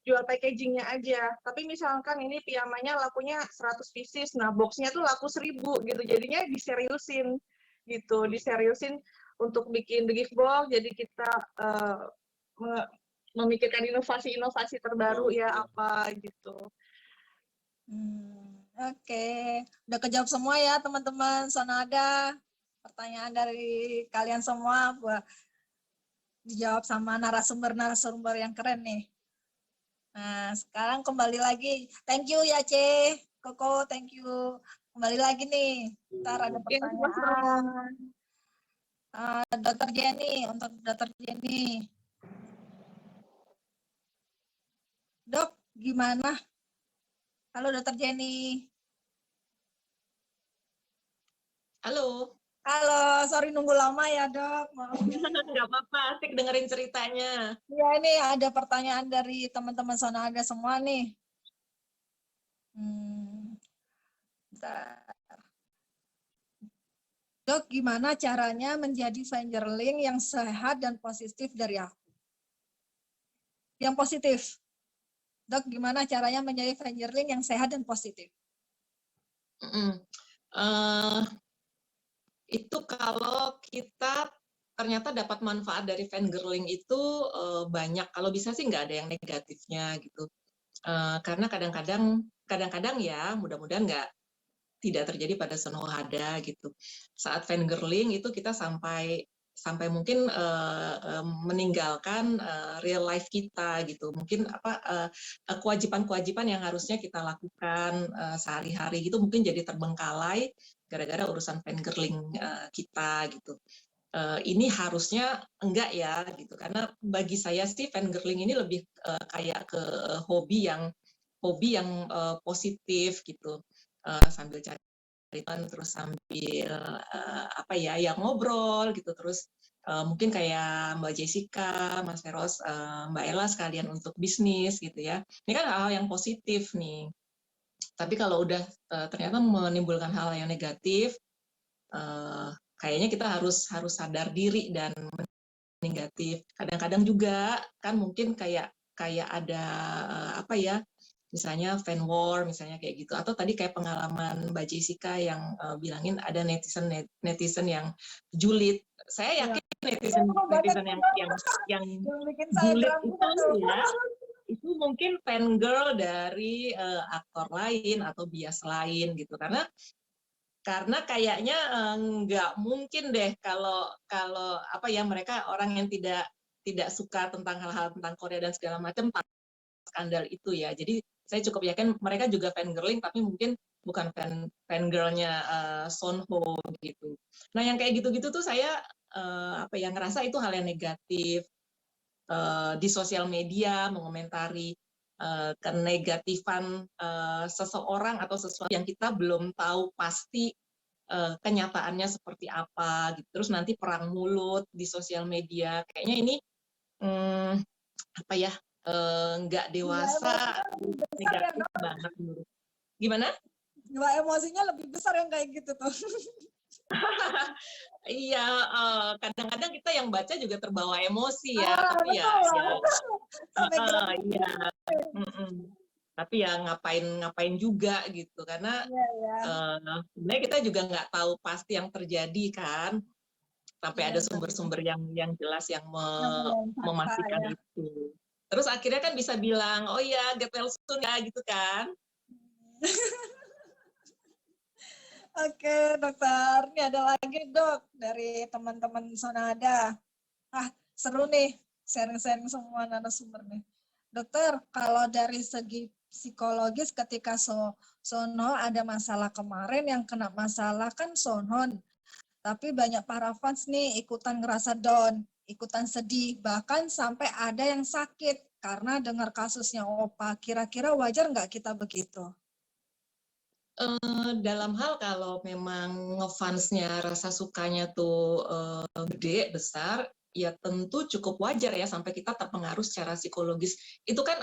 jual packagingnya aja. Tapi misalkan ini piyamanya lakunya 100 pieces, nah boxnya tuh laku 1000 gitu. Jadinya diseriusin gitu, diseriusin untuk bikin the gift box. Jadi kita memikirkan inovasi-inovasi terbaru ya apa gitu. Oke, udah kejawab semua ya teman-teman Sonada. Pertanyaan dari kalian semua dijawab sama narasumber-narasumber yang keren nih. Nah, sekarang kembali lagi. Thank you ya, Koko, thank you. Kembali lagi nih. Ntar ada pertanyaan. Dokter Jenny, untuk Dokter Jenny. Dok, gimana? Halo, Dokter Jenny. Halo. Halo, sorry nunggu lama ya, Dok. Maaf. Nggak apa-apa, asik dengerin ceritanya. Ya, ini ada pertanyaan dari teman-teman Sonada semua nih. Bentar. Dok, gimana caranya menjadi fingerling yang sehat dan positif dari aku? Yang positif. Dok, gimana caranya menjadi fingerling yang sehat dan positif? Itu kalau kita ternyata dapat manfaat dari fangirling itu banyak. Kalau bisa sih nggak ada yang negatifnya gitu. Karena kadang-kadang ya mudah-mudahan tidak terjadi pada Sonohada gitu. Saat fangirling itu kita sampai mungkin meninggalkan real life kita gitu. Mungkin kewajiban-kewajiban yang harusnya kita lakukan sehari-hari gitu mungkin jadi terbengkalai gara-gara urusan fangirling kita gitu. Ini harusnya enggak ya gitu, karena bagi saya sih fangirling ini lebih kayak ke hobi yang positif gitu, sambil cari teman terus sambil yang ngobrol gitu, terus mungkin kayak Mbak Jessica, Mas Eros, Mbak Ella sekalian untuk bisnis gitu ya. Ini kan hal-hal yang positif nih. Tapi kalau udah ternyata menimbulkan hal yang negatif, kayaknya kita harus sadar diri dan negatif. Kadang-kadang juga kan mungkin kayak ada misalnya fan war misalnya kayak gitu, atau tadi kayak pengalaman Mbak Jessica yang bilangin ada netizen yang julid. Saya yakin netizen yang julid itu ya itu mungkin fangirl dari aktor lain atau bias lain gitu, karena kayaknya nggak mungkin deh kalau mereka orang yang tidak suka tentang hal-hal tentang Korea dan segala macam skandal itu ya. Jadi saya cukup yakin mereka juga fangirling, tapi mungkin bukan fangirlnya Sonho gitu. Nah yang kayak gitu-gitu tuh saya ngerasa itu hal yang negatif. Di sosial media mengomentari kenegatifan seseorang atau sesuatu yang kita belum tahu pasti kenyataannya seperti apa gitu. Terus nanti perang mulut di sosial media, kayaknya ini nggak dewasa, negatif banget menurut. Gimana? Jiwa emosinya lebih besar yang kayak gitu tuh. Iya, kadang-kadang kita yang baca juga terbawa emosi ya, tapi tapi ya ngapain juga gitu, karena sebenarnya kita juga nggak tahu pasti yang terjadi kan, sampai ada sumber-sumber yang jelas yang memastikan itu. Terus akhirnya kan bisa bilang, oh ya get well soon ya gitu kan. Oke, dokter. Ini ada lagi, Dok, dari teman-teman Sonada. Seru nih, sharing-sharing semua narasumber nih. Dokter, kalau dari segi psikologis ketika Sono ada masalah kemarin, yang kena masalah kan Sonon. Tapi banyak para fans nih ikutan ngerasa down, ikutan sedih, bahkan sampai ada yang sakit karena dengar kasusnya Opa. Kira-kira wajar nggak kita begitu? Dalam hal kalau memang ngefansnya rasa sukanya tuh gede, besar, ya tentu cukup wajar ya sampai kita terpengaruh secara psikologis. Itu kan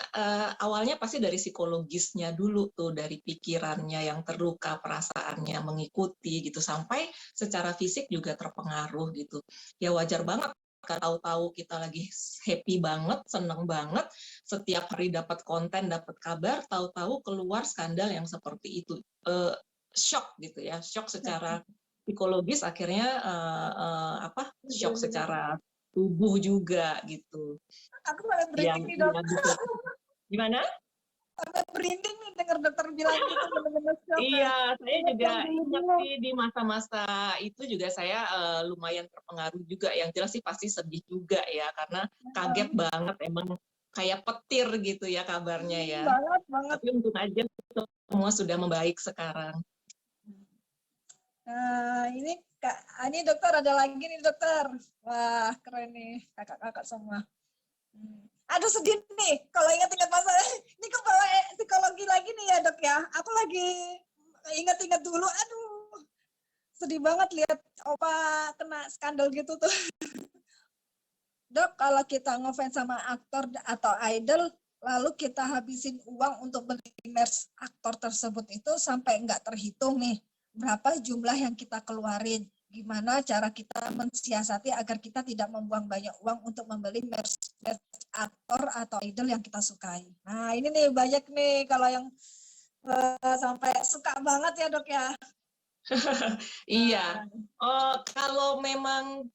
awalnya pasti dari psikologisnya dulu tuh, dari pikirannya yang terluka, perasaannya mengikuti gitu, sampai secara fisik juga terpengaruh gitu. Ya wajar banget tahu-tahu kita lagi happy banget, seneng banget, setiap hari dapat konten, dapat kabar, tahu-tahu keluar skandal yang seperti itu. Shock gitu ya, shock secara psikologis, akhirnya shock secara tubuh juga gitu. Aku malah Yang merinding nih dok. Gimana? Sampai merinding nih dengar dokter bilang gitu, bener-bener shock. Iya, saya juga Yang ingat dulu. sih di masa-masa itu juga saya lumayan terpengaruh juga. Yang jelas sih pasti sedih juga ya, karena kaget banget, emang kayak petir gitu ya kabarnya ya. Banget. Tapi untung aja semua sudah membaik sekarang. Nah, ini dokter, ada lagi nih dokter. Wah, keren nih kakak-kakak semua. Aduh, sedih nih kalau ingat-ingat masalah. Ini kok bawa psikologi lagi nih ya dok ya. Aku lagi ingat-ingat dulu. Aduh, sedih banget lihat opa kena skandal gitu tuh. Dok, kalau kita ngefans sama aktor atau idol, lalu kita habisin uang untuk beli merch aktor tersebut itu sampai nggak terhitung nih. Berapa jumlah yang kita keluarin? Gimana cara kita mensiasati agar kita tidak membuang banyak uang untuk membeli merch aktor atau idol yang kita sukai? Nah, ini nih banyak nih kalau yang sampai suka banget ya dok ya. Iya, kalau memang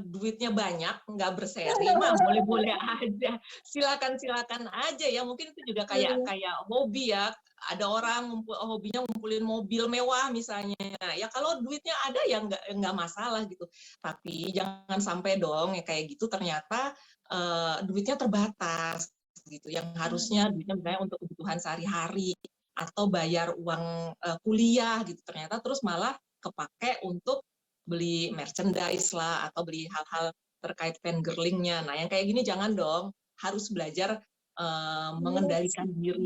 duitnya banyak, nggak berseri, mah boleh-boleh aja. Silakan aja ya. Mungkin itu juga kayak hobi ya. Ada orang hobinya ngumpulin mobil mewah misalnya. Ya kalau duitnya ada ya nggak masalah gitu. Tapi jangan sampai dong ya kayak gitu ternyata duitnya terbatas gitu. Yang harusnya duitnya misalnya untuk kebutuhan sehari-hari atau bayar uang kuliah gitu, ternyata terus malah kepake untuk beli merchandise lah atau beli hal-hal terkait fangirlingnya. Nah yang kayak gini jangan dong, harus belajar mengendalikan diri.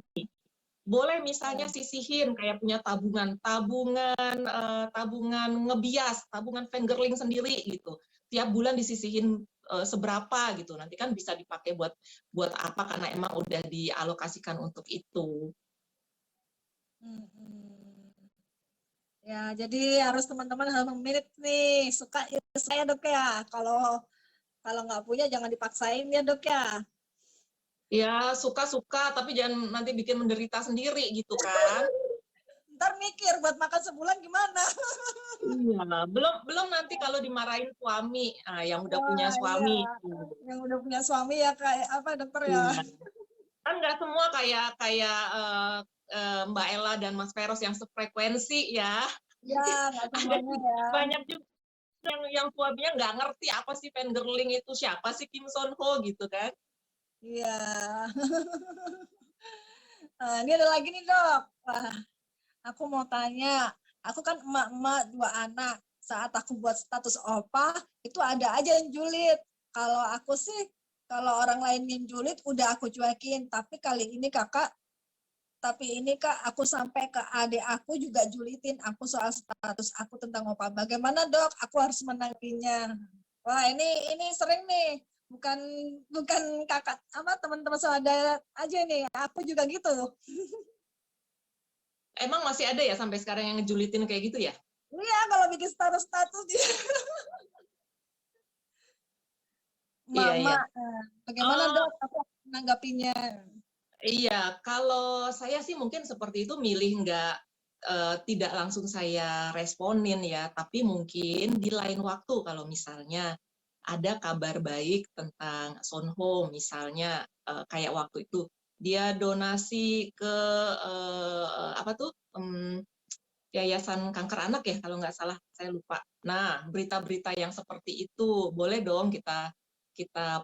Boleh misalnya sisihin kayak punya tabungan ngebias, tabungan fangirling sendiri gitu. Tiap bulan disisihin seberapa gitu, nanti kan bisa dipakai buat apa karena emang udah dialokasikan untuk itu. Ya, jadi harus teman-teman harus memilih nih, suka ya dok ya. Kalau nggak punya jangan dipaksain ya dok ya. Ya suka-suka, tapi jangan nanti bikin menderita sendiri gitu kan. Ntar mikir buat makan sebulan gimana. Iya, belum nanti kalau dimarahin suami, yang udah punya suami. Iya. Yang udah punya suami ya kayak apa dokter ya. Iya. Kan nggak semua kayak Mbak Ella dan Mas Feros yang sefrekuensi ya. Ya, nggak semuanya ya. Banyak juga yang suaminya nggak ngerti apa sih fangirling itu, siapa sih Kim Son Ho gitu kan. Iya. Nah, ini ada lagi nih dok. Wah, aku mau tanya. Aku kan emak-emak 2 anak. Saat aku buat status opa, itu ada aja yang julid. Kalau aku sih, kalau orang lain yang julid, udah aku cuekin. Tapi kali ini kak, aku sampai ke adik aku juga julitin aku soal status aku tentang opa. Bagaimana dok? Aku harus menanggapinya. Wah, ini sering nih. Bukan kakak teman-teman saudara aja nih. Aku juga gitu. Emang masih ada ya sampai sekarang yang ngejulitin kayak gitu ya? Iya, kalau bikin status dia. Mama, Iya. bagaimana dok? Aku menanggapinya. Iya, kalau saya sih mungkin seperti itu milih tidak langsung saya responin ya, tapi mungkin di lain waktu kalau misalnya ada kabar baik tentang Son Ho misalnya kayak waktu itu dia donasi ke Yayasan Kanker Anak ya kalau nggak salah, saya lupa. Nah berita-berita yang seperti itu boleh dong kita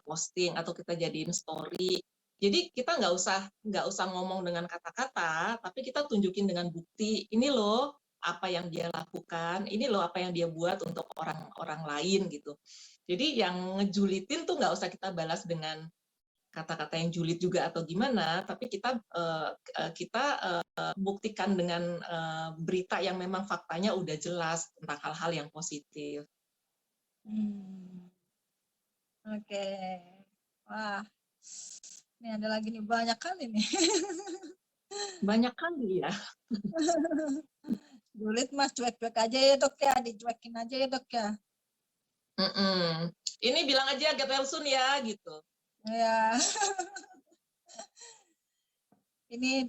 posting atau kita jadiin story. Jadi kita nggak usah ngomong dengan kata-kata, tapi kita tunjukin dengan bukti. Ini loh apa yang dia lakukan, ini loh apa yang dia buat untuk orang-orang lain gitu. Jadi yang ngejulitin tuh nggak usah kita balas dengan kata-kata yang julid juga atau gimana, tapi kita buktikan dengan berita yang memang faktanya udah jelas tentang hal-hal yang positif. Oke. Wah, ini ada lagi nih, banyak kali nih. Banyak kali ya. Julid mas cuek-cuek aja ya dok ya, dicuekin aja ya dok ya. Ini bilang aja get well soon ya, gitu. Ya. Ini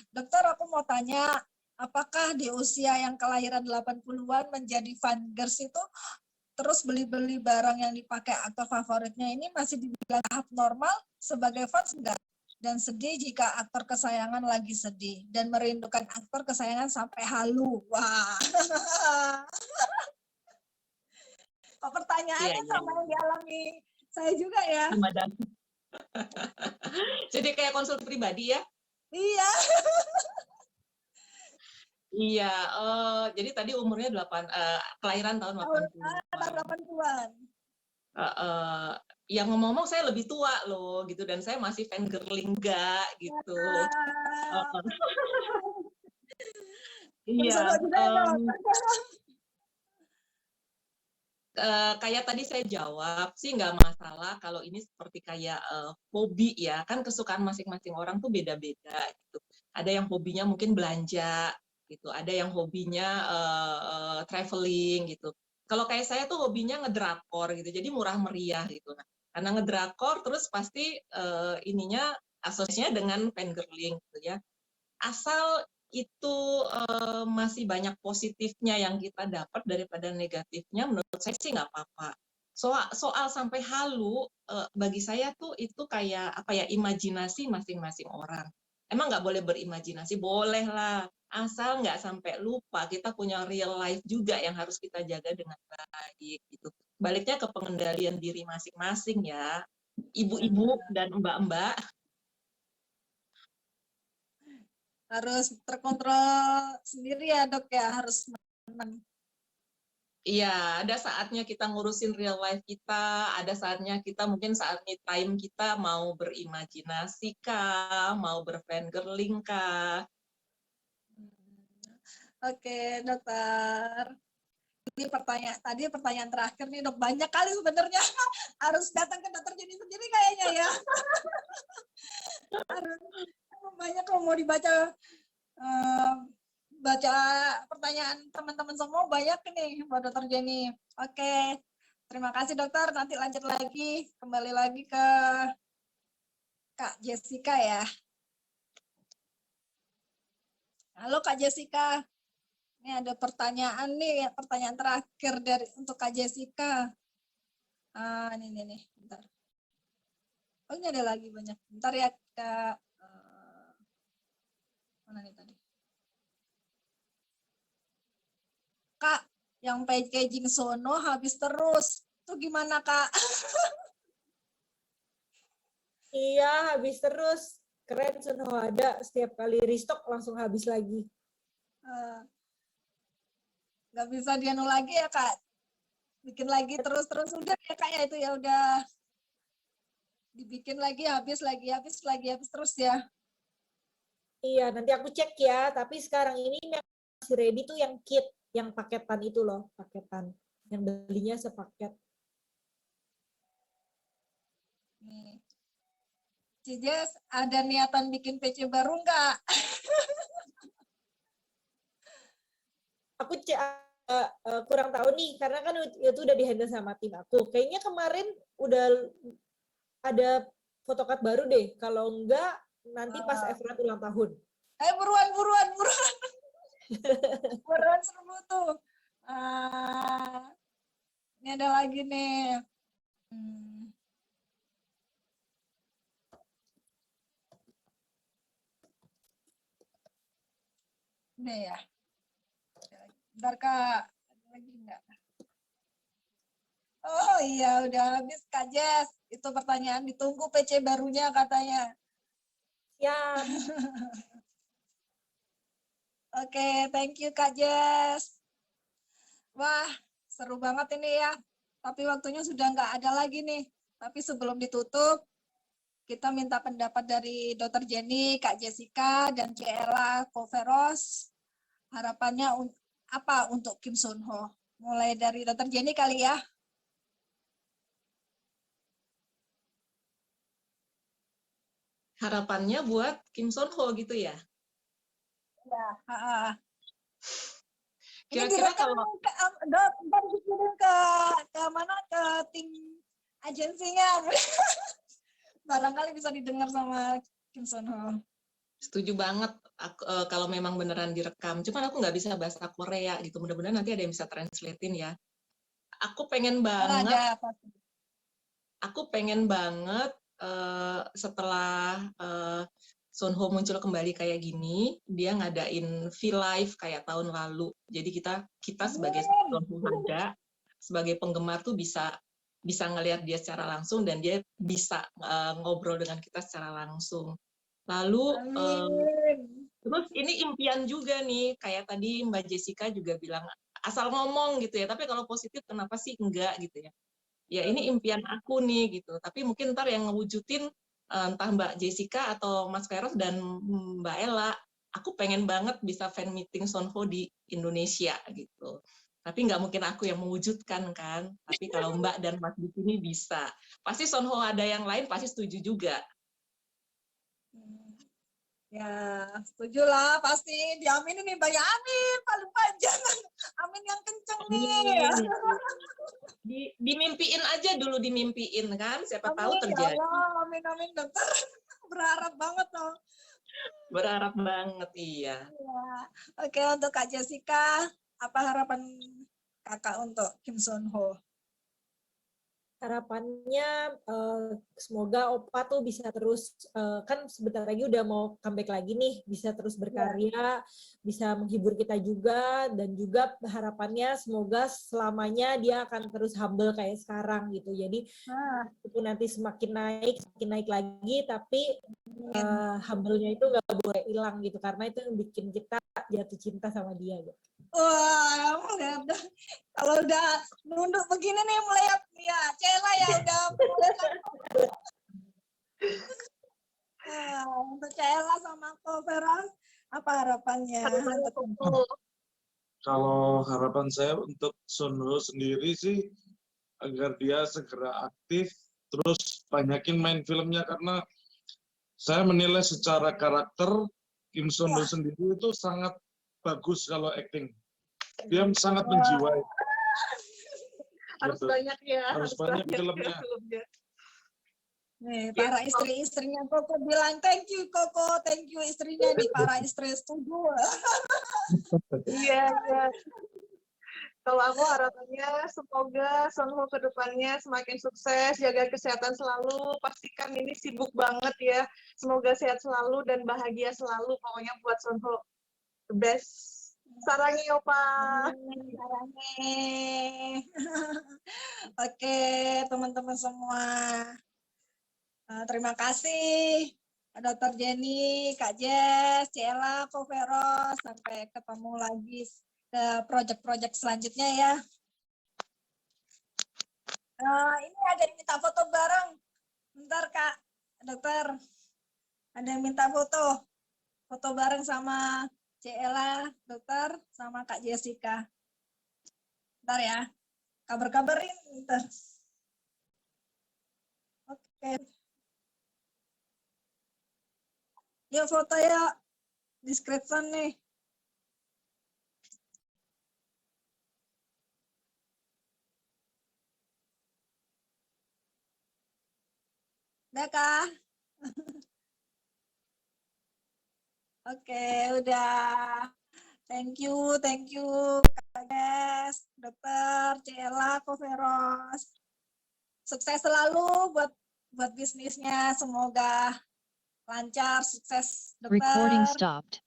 dokter aku mau tanya, apakah di usia yang kelahiran 80-an menjadi fangirls itu terus beli-beli barang yang dipakai aktor favoritnya ini masih dibilang tahap normal sebagai fans enggak? Dan sedih jika aktor kesayangan lagi sedih dan merindukan aktor kesayangan sampai halu. Wah. Oh, pertanyaannya sama yang dialami saya juga ya. Jadi kayak konsul pribadi ya? Iya. Iya, jadi tadi umurnya kelahiran tahun 80-an. Tahun 80-an. Yang ngomong-ngomong saya lebih tua loh gitu, dan saya masih fangirling enggak gitu. Iya. Kayak tadi saya jawab sih nggak masalah kalau ini seperti kayak hobi ya, kan kesukaan masing-masing orang tuh beda-beda gitu. Ada yang hobinya mungkin belanja gitu, ada yang hobinya traveling gitu. Kalau kayak saya tuh hobinya ngedrakor gitu, jadi murah meriah gitu. Nah, karena ngedrakor terus pasti ininya asosiasinya dengan fangirling gitu ya. Asal itu masih banyak positifnya yang kita dapat daripada negatifnya, menurut saya sih nggak apa-apa. Soal sampai halu, bagi saya tuh itu kayak apa ya, imajinasi masing-masing orang. Emang nggak boleh berimajinasi? Boleh lah, asal nggak sampai lupa kita punya real life juga yang harus kita jaga dengan baik gitu. Baliknya ke pengendalian diri masing-masing ya, ibu-ibu dan mbak-mbak. Harus terkontrol sendiri ya dok ya, harus menang. Iya, ada saatnya kita ngurusin real life kita, ada saatnya kita mungkin saat me time kita mau berimajinasi kah, mau berfangirling kah. Oke dokter. Ini pertanyaan terakhir nih dok, banyak kali sebenarnya harus datang ke dokter jadi sendiri kayaknya ya. Harus banyak kalau mau dibaca baca pertanyaan teman-teman semua banyak nih buat dokter Jenny. Oke, terima kasih dokter. Nanti lanjut lagi, kembali lagi ke Kak Jessica ya. Halo Kak Jessica. Ini ada pertanyaan nih, pertanyaan terakhir untuk Kak Jessica. Ini nih, bentar. Oh, ini ada lagi banyak. Bentar ya, Kak. Mana nih tadi? Kak, yang packaging Sono habis terus. Itu gimana, Kak? Iya, habis terus. Keren Sunho ada. Setiap kali restock langsung habis lagi. Nggak bisa dianu lagi ya, Kak? Bikin lagi terus-terus. Udah ya, Kak, ya itu ya udah. Dibikin lagi, habis terus ya. Iya, nanti aku cek ya. Tapi sekarang ini yang masih ready tuh yang kit. Yang paketan itu loh, paketan. Yang belinya sepaket. Nih. Cijes, ada niatan bikin PC baru nggak? Aku kurang tahu nih, karena kan itu udah di-handle sama tim aku. Kayaknya kemarin udah ada photocard baru deh. Kalau enggak, nanti pas Efrat ulang tahun. Ayo buruan. Buruan serbu tuh. Ini ada lagi nih. Ini ya. Bentar Kak. Ada lagi enggak? Oh iya, udah habis Kak Jess. Itu pertanyaan ditunggu PC barunya katanya. Ya. Oke, thank you Kak Jess. Wah, seru banget ini ya. Tapi waktunya sudah nggak ada lagi nih. Tapi sebelum ditutup, kita minta pendapat dari Dr. Jenny, Kak Jessica, dan Ciela Koveros. Harapannya apa untuk Kim Sun Ho? Mulai dari Dr. Jenny kali ya. Harapannya buat Kim Sun Ho gitu ya? Ya, Kira-kira kalau ke mana, ke tim agensinya. Barangkali bisa didengar sama Kim Son Ho. Setuju banget kalau memang beneran direkam. Cuman aku nggak bisa bahasa Korea gitu. Mudah-mudahan nanti ada yang bisa translatein ya. Aku pengen banget, Ada apa? setelah Son Ho muncul kembali kayak gini, dia ngadain V-Live kayak tahun lalu. Jadi kita sebagai Son Ho Hada, sebagai penggemar tuh bisa ngelihat dia secara langsung dan dia bisa ngobrol dengan kita secara langsung. Lalu Amin. terus ini impian juga nih, kayak tadi Mbak Jessica juga bilang asal ngomong gitu ya, tapi kalau positif kenapa sih enggak gitu ya. Ya ini impian aku nih gitu, tapi mungkin ntar yang ngewujudin entah Mbak Jessica atau Mas Feros dan Mbak Ella. Aku pengen banget bisa fan meeting Son Ho di Indonesia gitu. Tapi nggak mungkin aku yang mewujudkan kan. Tapi kalau Mbak dan Mas di sini bisa. Pasti Son Ho ada yang lain pasti setuju juga. Ya, setuju lah, pasti diaminin nih, Mbak. Ya, amin, paling panjang. Amin yang kenceng nih. Dimimpiin aja dulu, dimimpiin kan, siapa tahu Amin, ya terjadi. Allah, amin, amin, dokter. Berharap banget loh. Berharap banget, iya. Ya. Oke, untuk Kak Jessica, apa harapan kakak untuk Kim Son Ho? Harapannya semoga Opa tuh bisa terus, kan sebentar lagi udah mau comeback lagi nih, bisa terus berkarya, bisa menghibur kita juga, dan juga harapannya semoga selamanya dia akan terus humble kayak sekarang gitu. Jadi itu nanti semakin naik lagi, tapi humble-nya itu nggak boleh hilang gitu, karena itu yang bikin kita jatuh cinta sama dia gitu. Wah, kalau udah nunduk begini nih mulai ya, Cela ya udah mulai. Untuk Cela sama Ko Feros, apa harapannya? Kalau harapan saya untuk Son Ho sendiri sih agar dia segera aktif, terus banyakin main filmnya, karena saya menilai secara karakter Kim Son Ho sendiri itu sangat bagus kalau acting. Dia sangat menjiwai. Harus Gitu. banyak ya. Harus banyak filmnya. Nih, para istri-istrinya Koko bilang thank you Koko, thank you istrinya nih, para istri setuju. Iya, iya. Kalau aku harapannya semoga Son Ho ke depannya semakin sukses, jaga kesehatan selalu, pastikan ini sibuk banget ya. Semoga sehat selalu dan bahagia selalu, pokoknya buat Son Ho the best. Sarangi Opa. Sarangi. Oke, teman-teman semua. Terima kasih Dr. Jenny, Kak Jess, Ciela, Ko Feros. Sampai ketemu lagi proyek-proyek selanjutnya ya. Ini ada yang minta foto bareng. Bentar Kak, Dokter. Ada yang minta foto. Foto bareng sama Ciela, Dokter, sama Kak Jessica. Bentar ya. Kabar-kabarin. Bentar. Oke. Yuk foto ya. Description nih. Udah Kak? Oke, udah. Thank you Kak Jess, Dokter, Ciela, Ko Feros. Sukses selalu buat bisnisnya, semoga lancar, sukses Dokter. Recording stopped.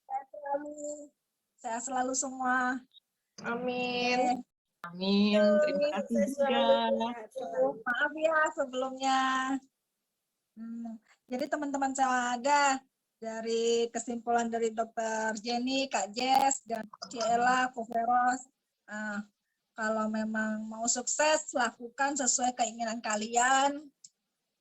Sehat selalu semua. Amin. Amin, terima kasih juga. Maaf ya sebelumnya. Jadi teman-teman Celaga, dari kesimpulan dari Dokter Jenny, Kak Jess, dan Ciela, Ko Feros, kalau memang mau sukses, lakukan sesuai keinginan kalian.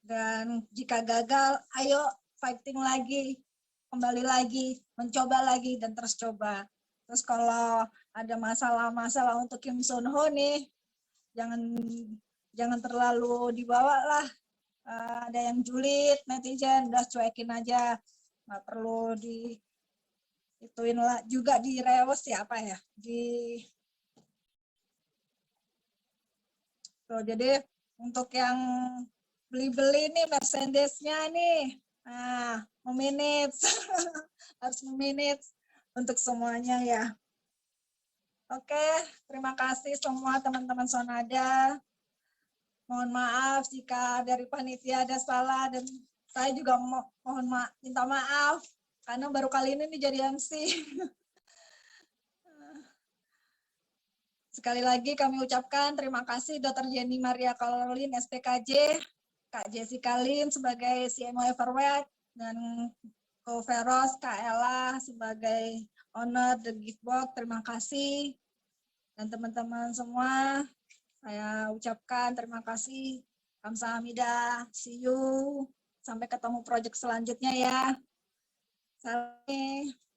Dan jika gagal, ayo fighting lagi, kembali lagi, mencoba lagi, dan terus coba. Terus kalau ada masalah-masalah untuk Kim Son Ho nih, jangan terlalu dibawa lah. Ada yang julid, netizen, udah cuekin aja. Nggak perlu ituin lah, juga direwes ya apa ya, jadi Untuk yang beli-beli nih Mercedes-nya nih, nah, memanage, harus memanage untuk semuanya ya. Oke, terima kasih semua teman-teman Sonada. Mohon maaf jika dari panitia ada salah, dan saya juga minta maaf karena baru kali ini nih jadi MC. Sekali lagi kami ucapkan terima kasih Dr. Jenny Maria Caroline SPKJ, Kak Jessica Lin sebagai CMO Everware, dan Ko Feros, Kak Ella sebagai owner The Gift Box. Terima kasih. Dan teman-teman semua, saya ucapkan terima kasih. Kamsahamnida. See you. Sampai ketemu proyek selanjutnya ya. Salam.